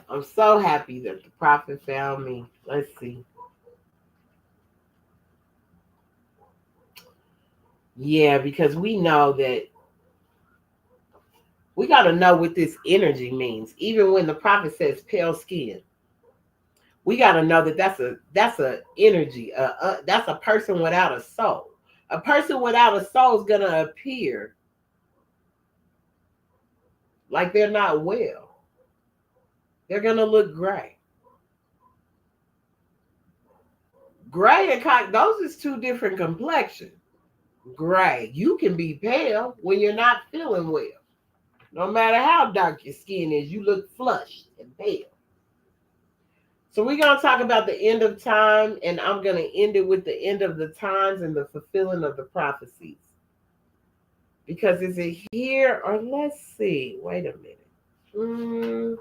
I'm so happy that the prophet found me. Let's see. Yeah, because we know that we got to know what this energy means. Even when the prophet says pale skin, we got to know that that's a energy. That's a person without a soul. A person without a soul is going to appear like they're not well. They're going to look gray. Gray and cotton, those is two different complexions. Gray, you can be pale when you're not feeling well. No matter how dark your skin is, you look flushed and pale. So we're going to talk about the end of time, and I'm going to end it with the end of the times and the fulfilling of the prophecies. Because is it here or let's see. Wait a minute.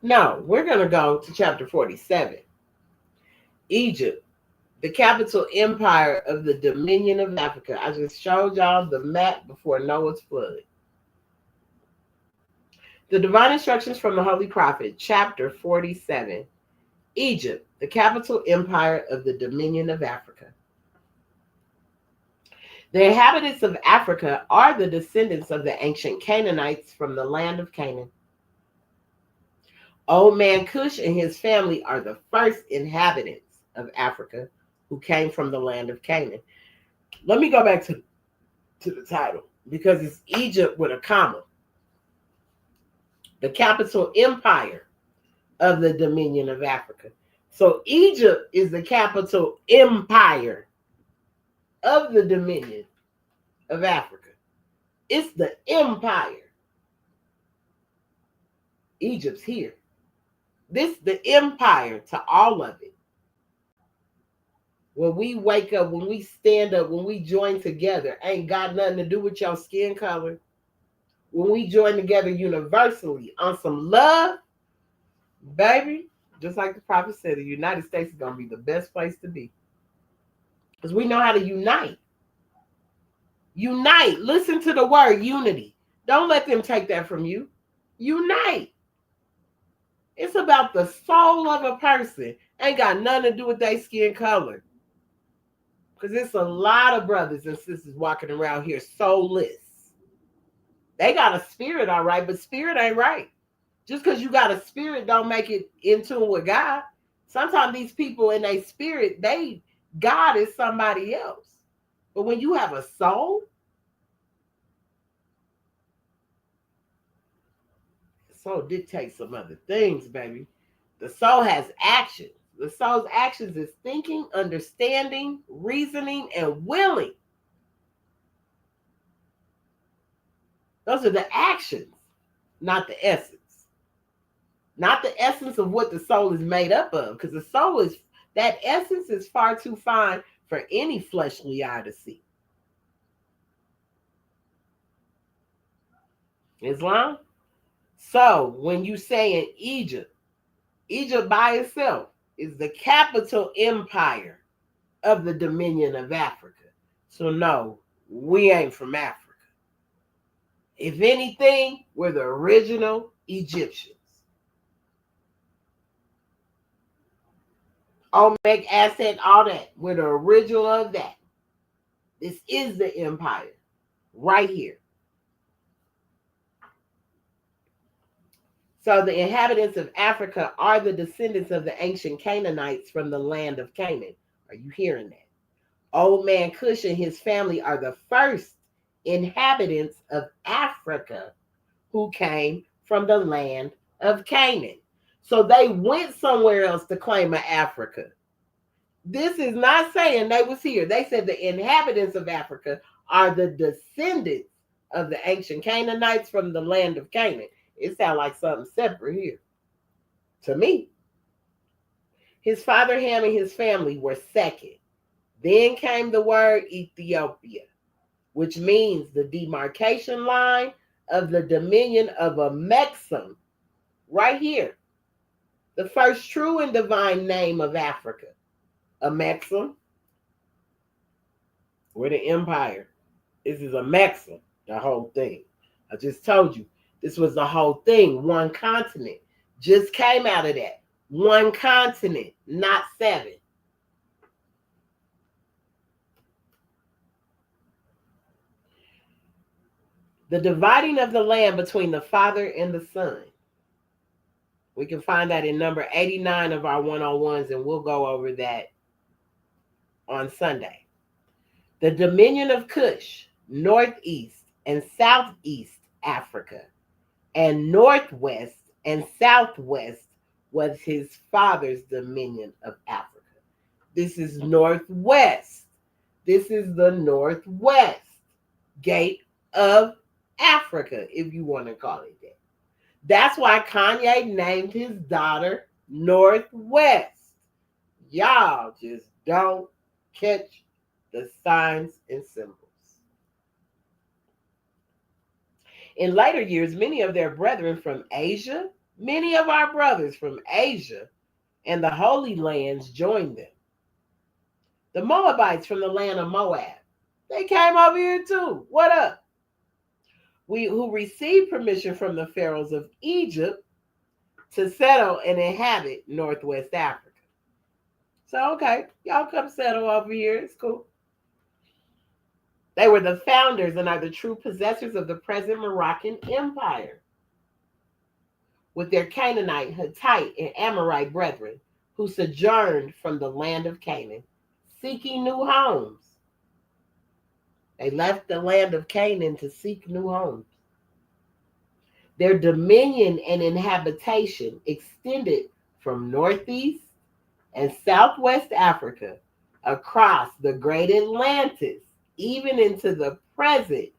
No, we're going to go to chapter 47. Egypt, the capital empire of the dominion of Africa. I just showed y'all the map before Noah's flood. The divine instructions from the Holy Prophet, chapter 47. Egypt, the capital empire of the dominion of Africa. The inhabitants of Africa are the descendants of the ancient Canaanites from the land of Canaan. Old man Cush and his family are the first inhabitants of Africa who came from the land of Canaan. Let me go back to to the title because it's Egypt with a comma. The capital empire of the Dominion of Africa. So Egypt is the capital empire of the Dominion of Africa. It's the empire. Egypt's here. This the empire to all of it. When we wake up, when we stand up, when we join together, ain't got nothing to do with your skin color. When we join together universally on some love, baby, just like the prophet said, the United States is going to be the best place to be. Because we know how to unite. Unite. Listen to the word unity. Don't let them take that from you. Unite. It's about the soul of a person. Ain't got nothing to do with their skin color. Because there's a lot of brothers and sisters walking around here soulless. They got a spirit, all right, but spirit ain't right. Just because you got a spirit don't make it in tune with God. Sometimes these people in their spirit, God is somebody else. But when you have a soul, the soul dictates some other things, baby. The soul has actions. The soul's actions is thinking, understanding, reasoning, and willing. Those are the actions, not the essence. Not the essence of what the soul is made up of, because the soul is, that essence is far too fine for any fleshly eye to see. Islam? So when you say in Egypt, Egypt by itself is the capital empire of the Dominion of Africa. So no, we ain't from Africa. If anything, we're the original Egyptians. Olmec, Aztec, all that. We're the original of that. This is the empire right here. So the inhabitants of Africa are the descendants of the ancient Canaanites from the land of Canaan. Are you hearing that? Old man Cush and his family are the first inhabitants of Africa who came from the land of Canaan. So they went somewhere else to claim Africa. This is not saying they was here. They said the inhabitants of Africa are the descendants of the ancient Canaanites from the land of Canaan. It sounds like something separate here to me. His father Ham and his family were second. Then came the word Ethiopia, which means the demarcation line of the dominion of a Mexam, right here. The first true and divine name of Africa, a Mexam. We're the empire. This is a Mexam, the whole thing. I just told you, this was the whole thing. One continent just came out of that. One continent, not 7. The dividing of the land between the Father and the Son. We can find that in number 89 of our 101s, and we'll go over that on Sunday. The dominion of Cush, northeast and southeast Africa, and northwest and southwest was his father's dominion of Africa. This is northwest. This is the northwest gate of Africa, if you want to call it that. That's why Kanye named his daughter Northwest. Y'all just don't catch the signs and symbols. In later years, many of their brethren from Asia, many of our brothers from Asia and the Holy Lands joined them. The Moabites from the land of Moab, they came over here too. What up? Who received permission from the pharaohs of Egypt to settle and inhabit Northwest Africa. So, okay, y'all come settle over here. It's cool. They were the founders and are the true possessors of the present Moroccan Empire, with their Canaanite, Hittite, and Amorite brethren who sojourned from the land of Canaan, seeking new homes. They left the land of Canaan to seek new homes. Their dominion and inhabitation extended from northeast and southwest Africa across the great Atlantis, even into the present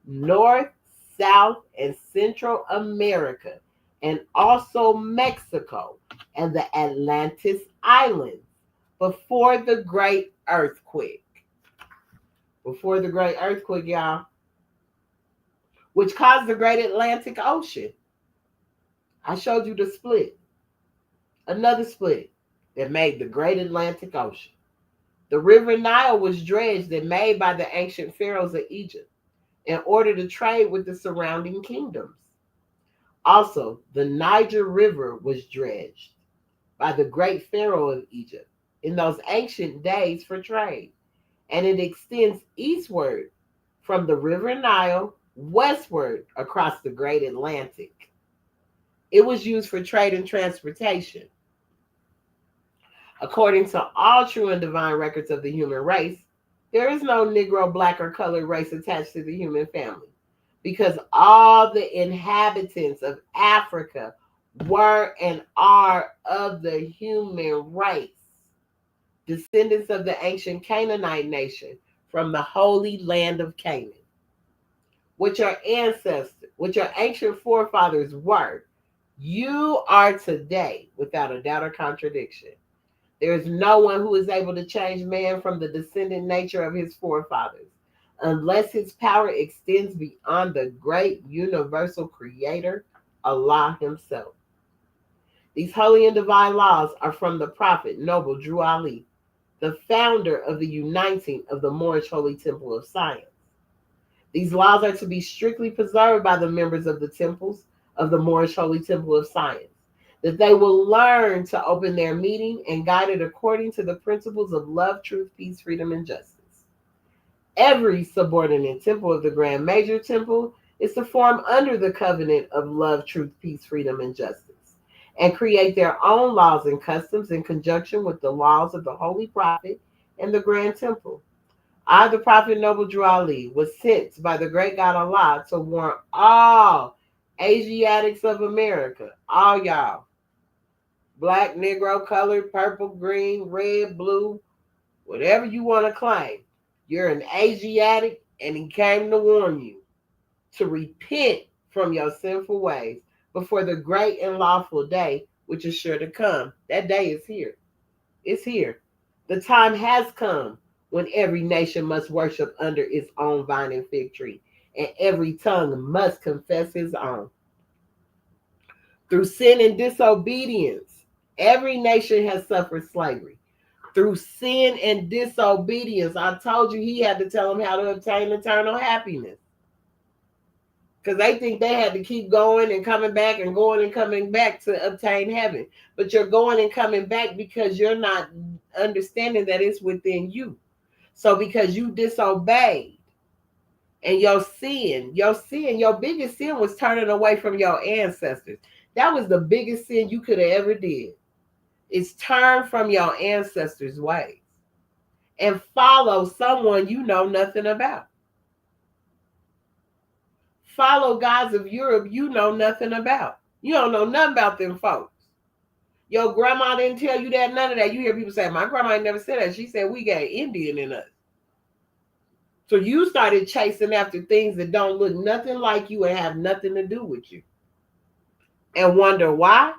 North, South, and Central America, and also Mexico and the Atlantis Islands before the Great Earthquake. Before the Great Earthquake, y'all, which caused the Great Atlantic Ocean. I showed you the split. Another split that made the Great Atlantic Ocean. The River Nile was dredged and made by the ancient pharaohs of Egypt in order to trade with the surrounding kingdoms. Also, the Niger River was dredged by the great pharaoh of Egypt in those ancient days for trade, and it extends eastward from the River Nile westward across the Great Atlantic. It was used for trade and transportation. According to all true and divine records of the human race, there is no Negro, black, or colored race attached to the human family because all the inhabitants of Africa were and are of the human race, descendants of the ancient Canaanite nation from the holy land of Canaan, which your ancestors, which your ancient forefathers were. You are today without a doubt or contradiction. There is no one who is able to change man from the descendant nature of his forefathers, unless his power extends beyond the great universal creator, Allah himself. These holy and divine laws are from the prophet Noble Drew Ali, the founder of the uniting of the Moorish Holy Temple of Science. These laws are to be strictly preserved by the members of the temples of the Moorish Holy Temple of Science, that they will learn to open their meeting and guide it according to the principles of love, truth, peace, freedom, and justice. Every subordinate temple of the Grand Major Temple is to form under the covenant of love, truth, peace, freedom, and justice, and create their own laws and customs in conjunction with the laws of the Holy Prophet and the Grand Temple. I, the Prophet Noble Drew Ali, was sent by the great God Allah to warn all Asiatics of America, all y'all, black, Negro, colored, purple, green, red, blue, whatever you want to claim. You're an Asiatic, and he came to warn you to repent from your sinful ways before the great and lawful day, which is sure to come. That day is here. It's here. The time has come when every nation must worship under its own vine and fig tree, and every tongue must confess his own. Through sin and disobedience, every nation has suffered slavery. Through sin and disobedience, I told you he had to tell them how to obtain eternal happiness. Because they think they had to keep going and coming back and going and coming back to obtain heaven. But you're going and coming back because you're not understanding that it's within you. So because you disobeyed and your biggest sin was turning away from your ancestors. That was the biggest sin you could have ever did. Is turn from your ancestors' ways and follow someone you know nothing about. Follow gods of Europe you know nothing about. You don't know nothing about them folks. Your grandma didn't tell you that, none of that. You hear people say, my grandma never said that. She said we got Indian in us. So you started chasing after things that don't look nothing like you and have nothing to do with you. And wonder why?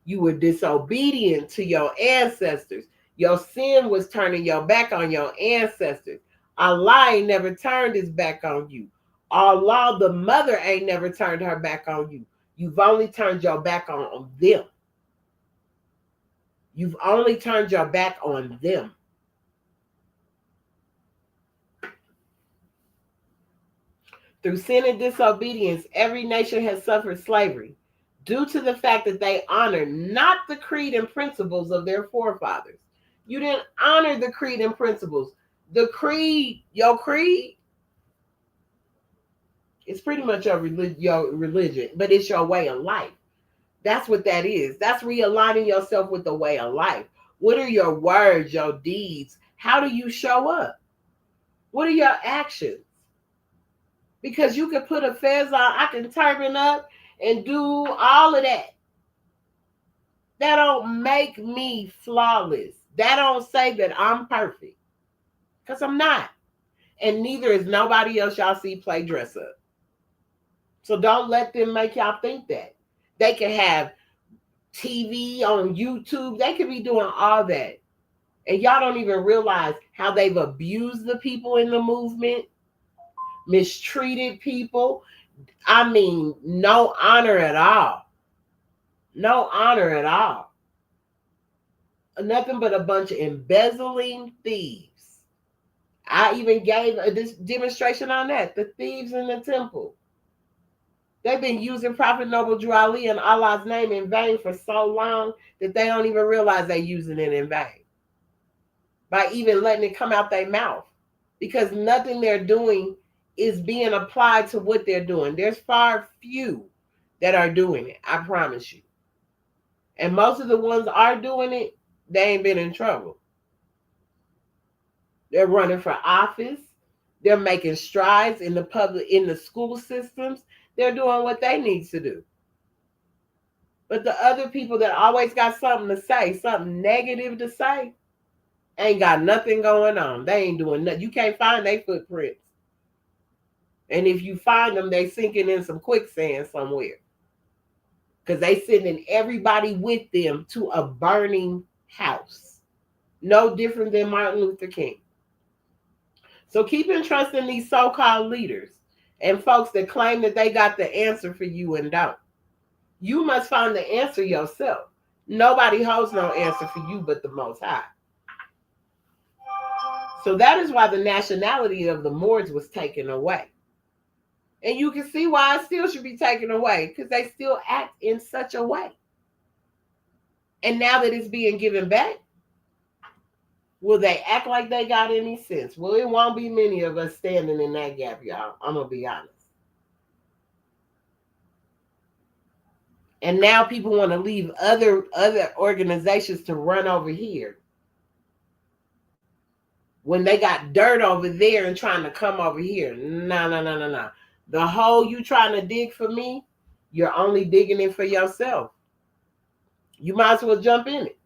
You were disobedient to your ancestors. Your sin was turning your back on your ancestors. Allah ain't never turned his back on you. Allah, the mother, ain't never turned her back on you. You've only turned your back on them. You've only turned your back on them. Through sin and disobedience, every nation has suffered slavery due to the fact that they honor not the creed and principles of their forefathers. You didn't honor the creed and principles. The creed, your creed, it's pretty much your religion, but it's your way of life. That's what that is. That's realigning yourself with the way of life. What are your words, your deeds? How do you show up? What are your actions? Because you can put a fez on, I can turban up and do all of that. That don't make me flawless. That don't say that I'm perfect. Because I'm not. And neither is nobody else y'all see play dress up. So don't let them make y'all think that. They can have TV on YouTube. They could be doing all that. And y'all don't even realize how they've abused the people in the movement, mistreated people. I mean, no honor at all. No honor at all. Nothing but a bunch of embezzling thieves. I even gave this demonstration on that. The thieves in the temple. They've been using Prophet Noble Drew Ali and Allah's name in vain for so long that they don't even realize they're using it in vain. By even letting it come out their mouth. Because nothing they're doing is being applied to what they're doing. There's far few that are doing it, I promise you. And most of the ones are doing it, they ain't been in trouble. They're running for office. They're making strides in the public, in the school systems. They're doing what they need to do. But the other people that always got something to say, something negative to say, ain't got nothing going on. They ain't doing nothing. You can't find their footprints. And if you find them, they sinking in some quicksand somewhere. Because they sending everybody with them to a burning house. No different than Martin Luther King. So keep entrusting these so-called leaders and folks that claim that they got the answer for you and don't. You must find the answer yourself. Nobody holds no answer for you but the Most High. So that is why the nationality of the Moors was taken away. And you can see why it still should be taken away, because they still act in such a way. And now that it's being given back, will they act like they got any sense? Well, it won't be many of us standing in that gap, y'all. I'm going to be honest. And now people want to leave other organizations to run over here. When they got dirt over there and trying to come over here. No. The hole you trying to dig for me, you're only digging it for yourself. You might as well jump in it.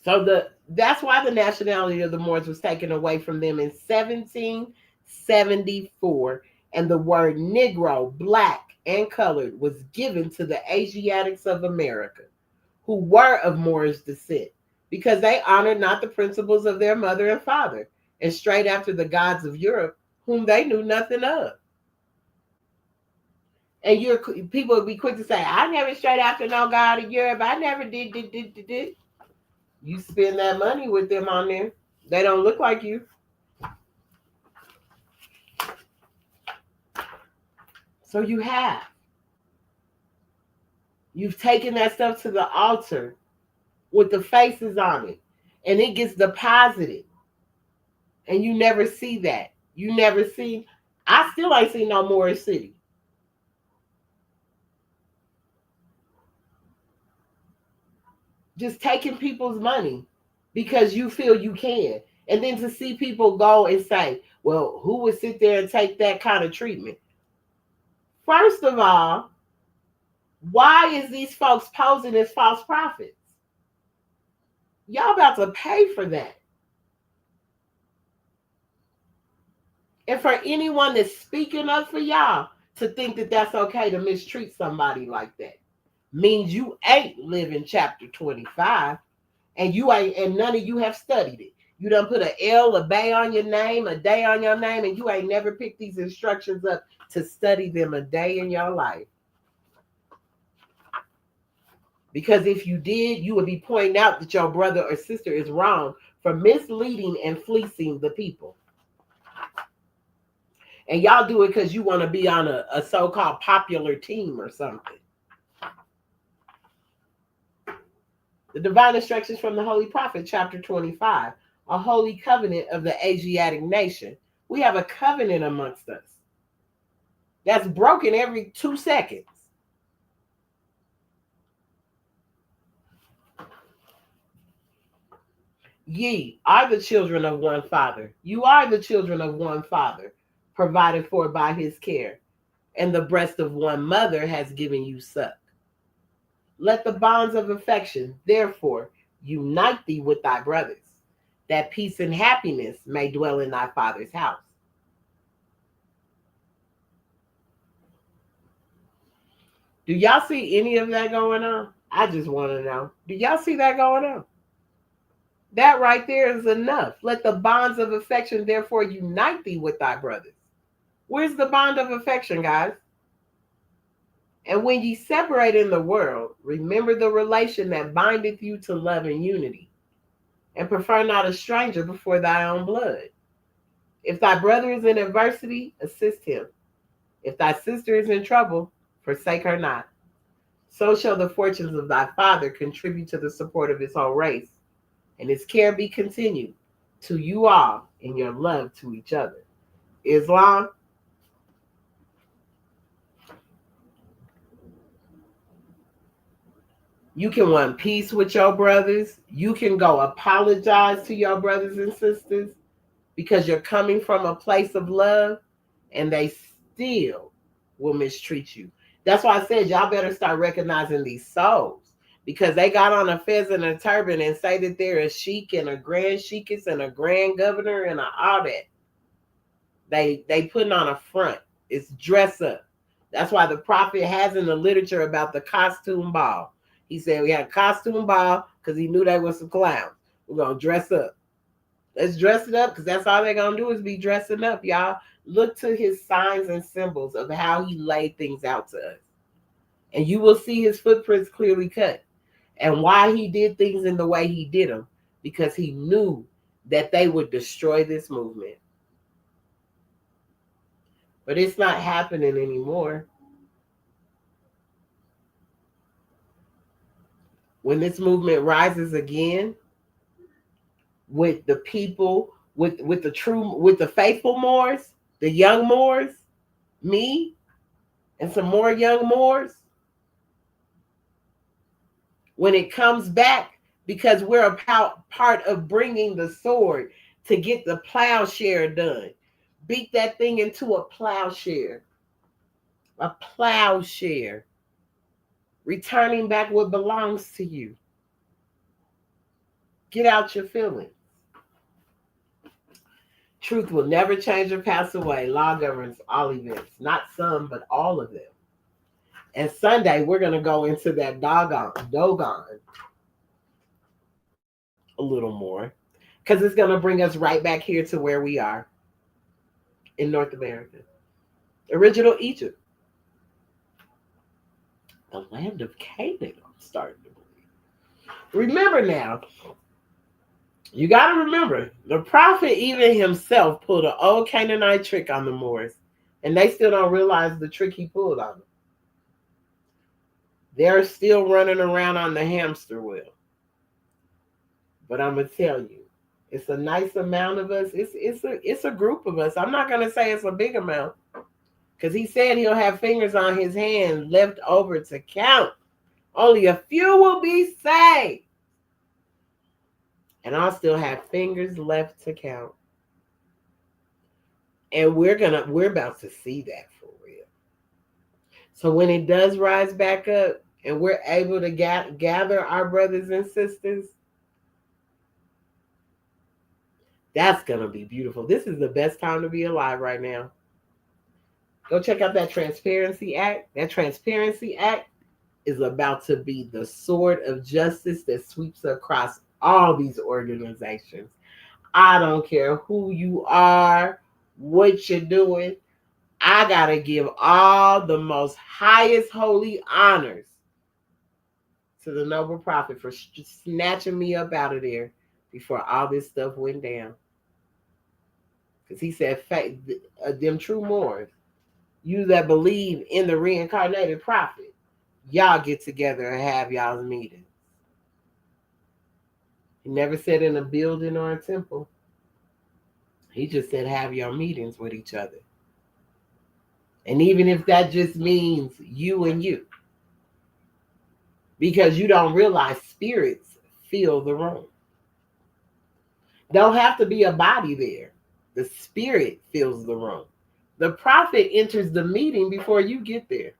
So that's why the nationality of the Moors was taken away from them in 1774. And the word Negro, black, and colored was given to the Asiatics of America, who were of Moorish descent, because they honored not the principles of their mother and father, and straight after the gods of Europe, whom they knew nothing of. And people would be quick to say, I never straight after no god of Europe. I never did. You spend that money with them on there. They don't look like you. So you have. You've taken that stuff to the altar with the faces on it. And it gets deposited. And you never see that. You never see. I still ain't seen no Moorish city. Just taking people's money because you feel you can. And then to see people go and say, well, who would sit there and take that kind of treatment? First of all, why is these folks posing as false prophets? Y'all about to pay for that. And for anyone that's speaking up for y'all to think that that's okay to mistreat somebody like that means you ain't living chapter 25, and you ain't, and none of you have studied it. You done put a L, a bay on your name, a day on your name, and you ain't never picked these instructions up to study them a day in your life. Because if you did, you would be pointing out that your brother or sister is wrong for misleading and fleecing the people. And y'all do it because you want to be on a so-called popular team or something. The divine instructions from the Holy Prophet, chapter 25, a holy covenant of the Asiatic nation. We have a covenant amongst us that's broken every 2 seconds. Ye are the children of one Father. You are the children of one Father, provided for by his care, and the breast of one mother has given you suck. Let the bonds of affection, therefore, unite thee with thy brothers, that peace and happiness may dwell in thy Father's house. Do y'all see any of that going on? I just want to know. Do y'all see that going on? That right there is enough. Let the bonds of affection therefore unite thee with thy brothers. Where's the bond of affection, guys? And when ye separate in the world, remember the relation that bindeth you to love and unity, and prefer not a stranger before thy own blood. If thy brother is in adversity, assist him. If thy sister is in trouble, forsake her not. So shall the fortunes of thy Father contribute to the support of his whole race, and his care be continued to you all in your love to each other. Islam. You can want peace with your brothers. You can go apologize to your brothers and sisters because you're coming from a place of love, and they still will mistreat you. That's why I said y'all better start recognizing these souls, because they got on a fez and a turban and say that they're a sheik and a grand sheikess and a grand governor and all that. They putting on a front. It's dress up. That's why the prophet has in the literature about the costume ball. He said we had a costume ball because he knew they were some clowns. We're going to dress up. Let's dress it up, because that's all they're going to do is be dressing up, y'all. Look to his signs and symbols of how he laid things out to us. And you will see his footprints clearly cut. And why he did things in the way he did them, because he knew that they would destroy this movement. But it's not happening anymore. When this movement rises again, with the people, with the faithful Moors, the young Moors, me, and some more young Moors, when it comes back, because we're a part of bringing the sword to get the plowshare done. Beat that thing into a plowshare. A plowshare. Returning back what belongs to you. Get out your feelings. Truth will never change or pass away. Law governs all events. Not some, but all of them. And Sunday, we're going to go into that Dogon a little more, because it's going to bring us right back here to where we are in North America. Original Egypt. The land of Canaan, I'm starting to believe. Remember now, you got to remember, the prophet even himself pulled an old Canaanite trick on the Moors, and they still don't realize the trick he pulled on them. They're still running around on the hamster wheel. But I'm going to tell you, it's a nice amount of us. It's a group of us. I'm not going to say it's a big amount, because he said he'll have fingers on his hand left over to count. Only a few will be saved. And I'll still have fingers left to count. And we're about to see that for real. So when it does rise back up and we're able to gather our brothers and sisters, that's going to be beautiful. This is the best time to be alive right now. Go check out that Transparency Act. That Transparency Act is about to be the sword of justice that sweeps across all these organizations. I don't care who you are, what you're doing. I got to give all the most highest holy honors to the noble prophet for snatching me up out of there before all this stuff went down. Because he said, them true Moors, you that believe in the reincarnated prophet, y'all get together and have y'all's meetings. He never said in a building or a temple. He just said have your meetings with each other. And even if that just means you and you. Because you don't realize spirits fill the room. Don't have to be a body there. The spirit fills the room. The prophet enters the meeting before you get there.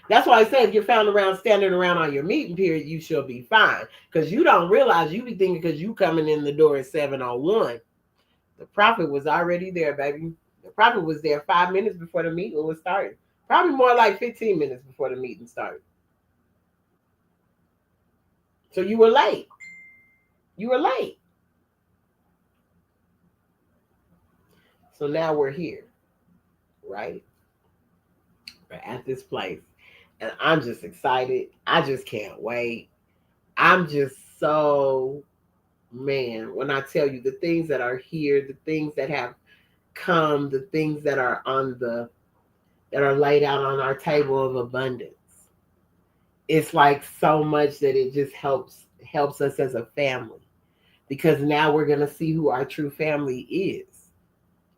That's why I say if you're found around standing around on your meeting period, you shall be fine. Because you don't realize you be thinking because you coming in the door at 7:01. The prophet was already there, baby. The prophet was there 5 minutes before the meeting was started. Probably more like 15 minutes before the meeting started. So you were late. You were late. So now we're here, right? We're at this place. And I'm just excited. I just can't wait. I'm just so, man, when I tell you the things that are here, the things that have come, the things that are that are laid out on our table of abundance. It's like so much that it just helps us as a family, because now we're going to see who our true family is.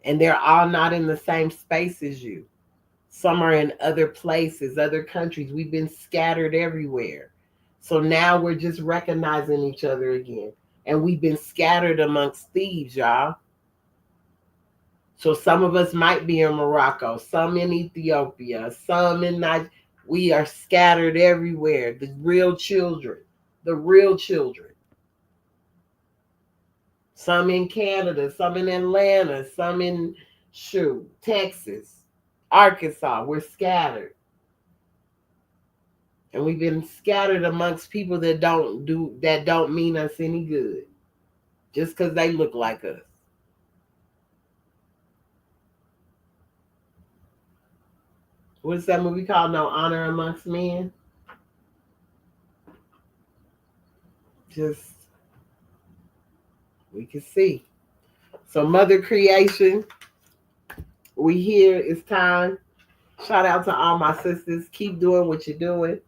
And they're all not in the same space as you. Some are in other places, other countries. We've been scattered everywhere. So now we're just recognizing each other again. And we've been scattered amongst thieves, y'all. So some of us might be in Morocco, some in Ethiopia, some in Nigeria. We are scattered everywhere. The real children. The real children. Some in Canada, some in Atlanta, some in Texas, Arkansas. We're scattered. And we've been scattered amongst people that don't mean us any good. Just because they look like us. What's that movie called? No Honor Amongst Men? Just, we can see. So Mother Creation, we here. It's time. Shout out to all my sisters. Keep doing what you're doing.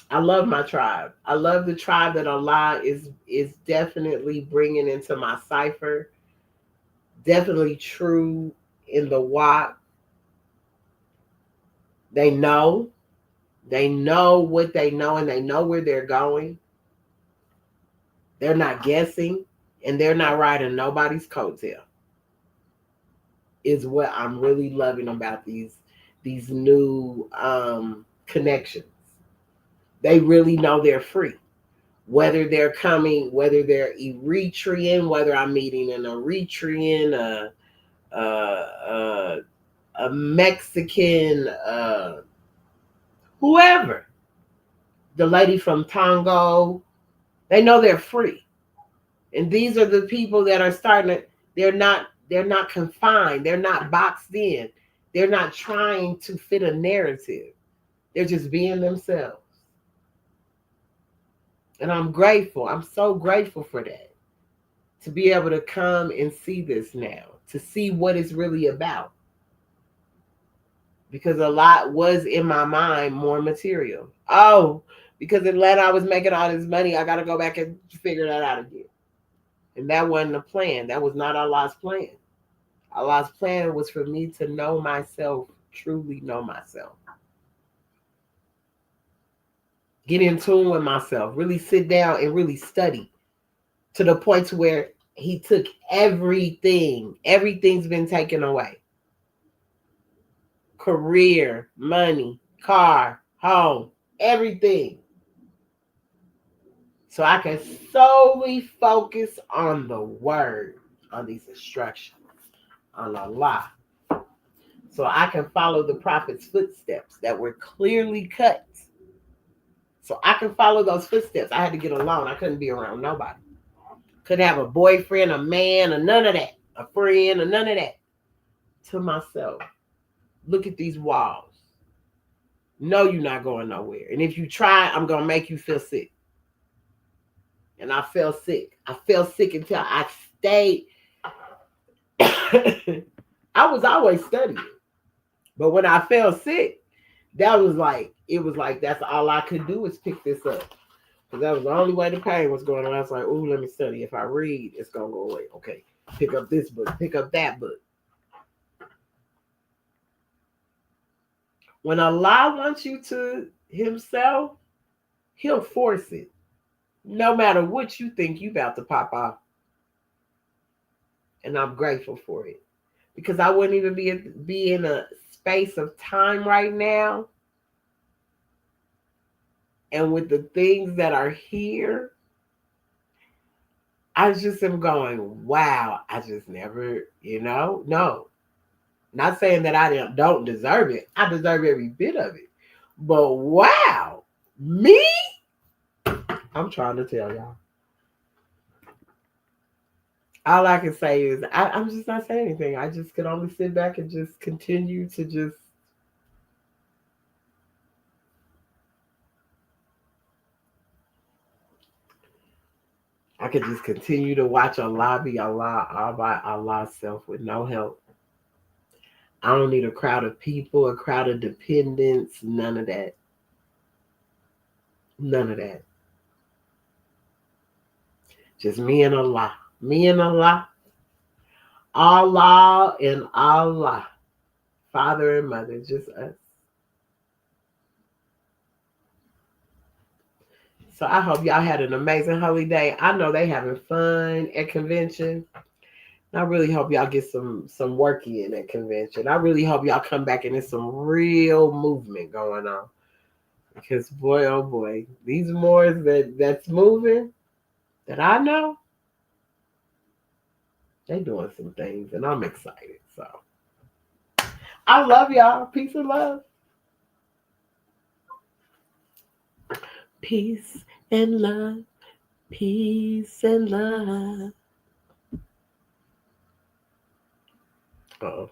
I love my tribe. I love the tribe that Allah is definitely bringing into my cipher. Definitely true in the walk. They know. They know what they know, and they know where they're going. They're not guessing, and they're not riding nobody's coattail. Is what I'm really loving about these new connections. They really know they're free. Whether they're coming, whether they're Eritrean, whether I'm meeting an Eritrean, a Mexican, whoever, the lady from Tongo, they know they're free. And these are the people that are starting to, they're not confined, they're not boxed in, they're not trying to fit a narrative. They're just being themselves. And I'm grateful. I'm so grateful for that. To be able to come and see this now, to see what it's really about. Because a lot was in my mind more material. Oh, because Atlanta, I was making all this money. I got to go back and figure that out again. And that wasn't a plan. That was not Allah's plan. Allah's plan was for me to know myself, truly know myself. Get in tune with myself. Really sit down and really study. To the point to where he took everything. Everything's been taken away. Career, money, car, home, everything. So I can solely focus on the word, on these instructions, on Allah. So I can follow the prophet's footsteps that were clearly cut. So I can follow those footsteps. I had to get alone. I couldn't be around nobody. Couldn't have a boyfriend, a man, or none of that. A friend, or none of that. To myself. Look at these walls. No, you're not going nowhere. And if you try, I'm going to make you feel sick. And I felt sick. I felt sick until I stayed. I was always studying. But when I felt sick, it was like that's all I could do is pick this up. Because that was the only way the pain was going on. I was like, ooh, let me study. If I read, it's going to go away. Okay, pick up this book. Pick up that book. When Allah wants you to himself, he'll force it. No matter what you think you about to pop off. And I'm grateful for it. Because I wouldn't even be in a space of time right now. And with the things that are here, I just am going, wow, I just never, no. Not saying that I don't deserve it. I deserve every bit of it. But wow, me? I'm trying to tell y'all. All I can say is I'm just not saying anything. I just can only sit back and just continue to just I could just continue to watch Allah be Allah all by Allah's self with no help. I don't need a crowd of people, a crowd of dependents, none of that. None of that. Just me and Allah. Me and Allah. Allah and Allah. Father and mother, just us. So I hope y'all had an amazing holy day. I know they having fun at convention. I really hope y'all get some work in at convention. I really hope y'all come back and there's some real movement going on. Because boy, oh boy, these Moors that's moving that I know, they doing some things, and I'm excited. So I love y'all. Peace and love. Peace and love. Peace and love. Uh-oh.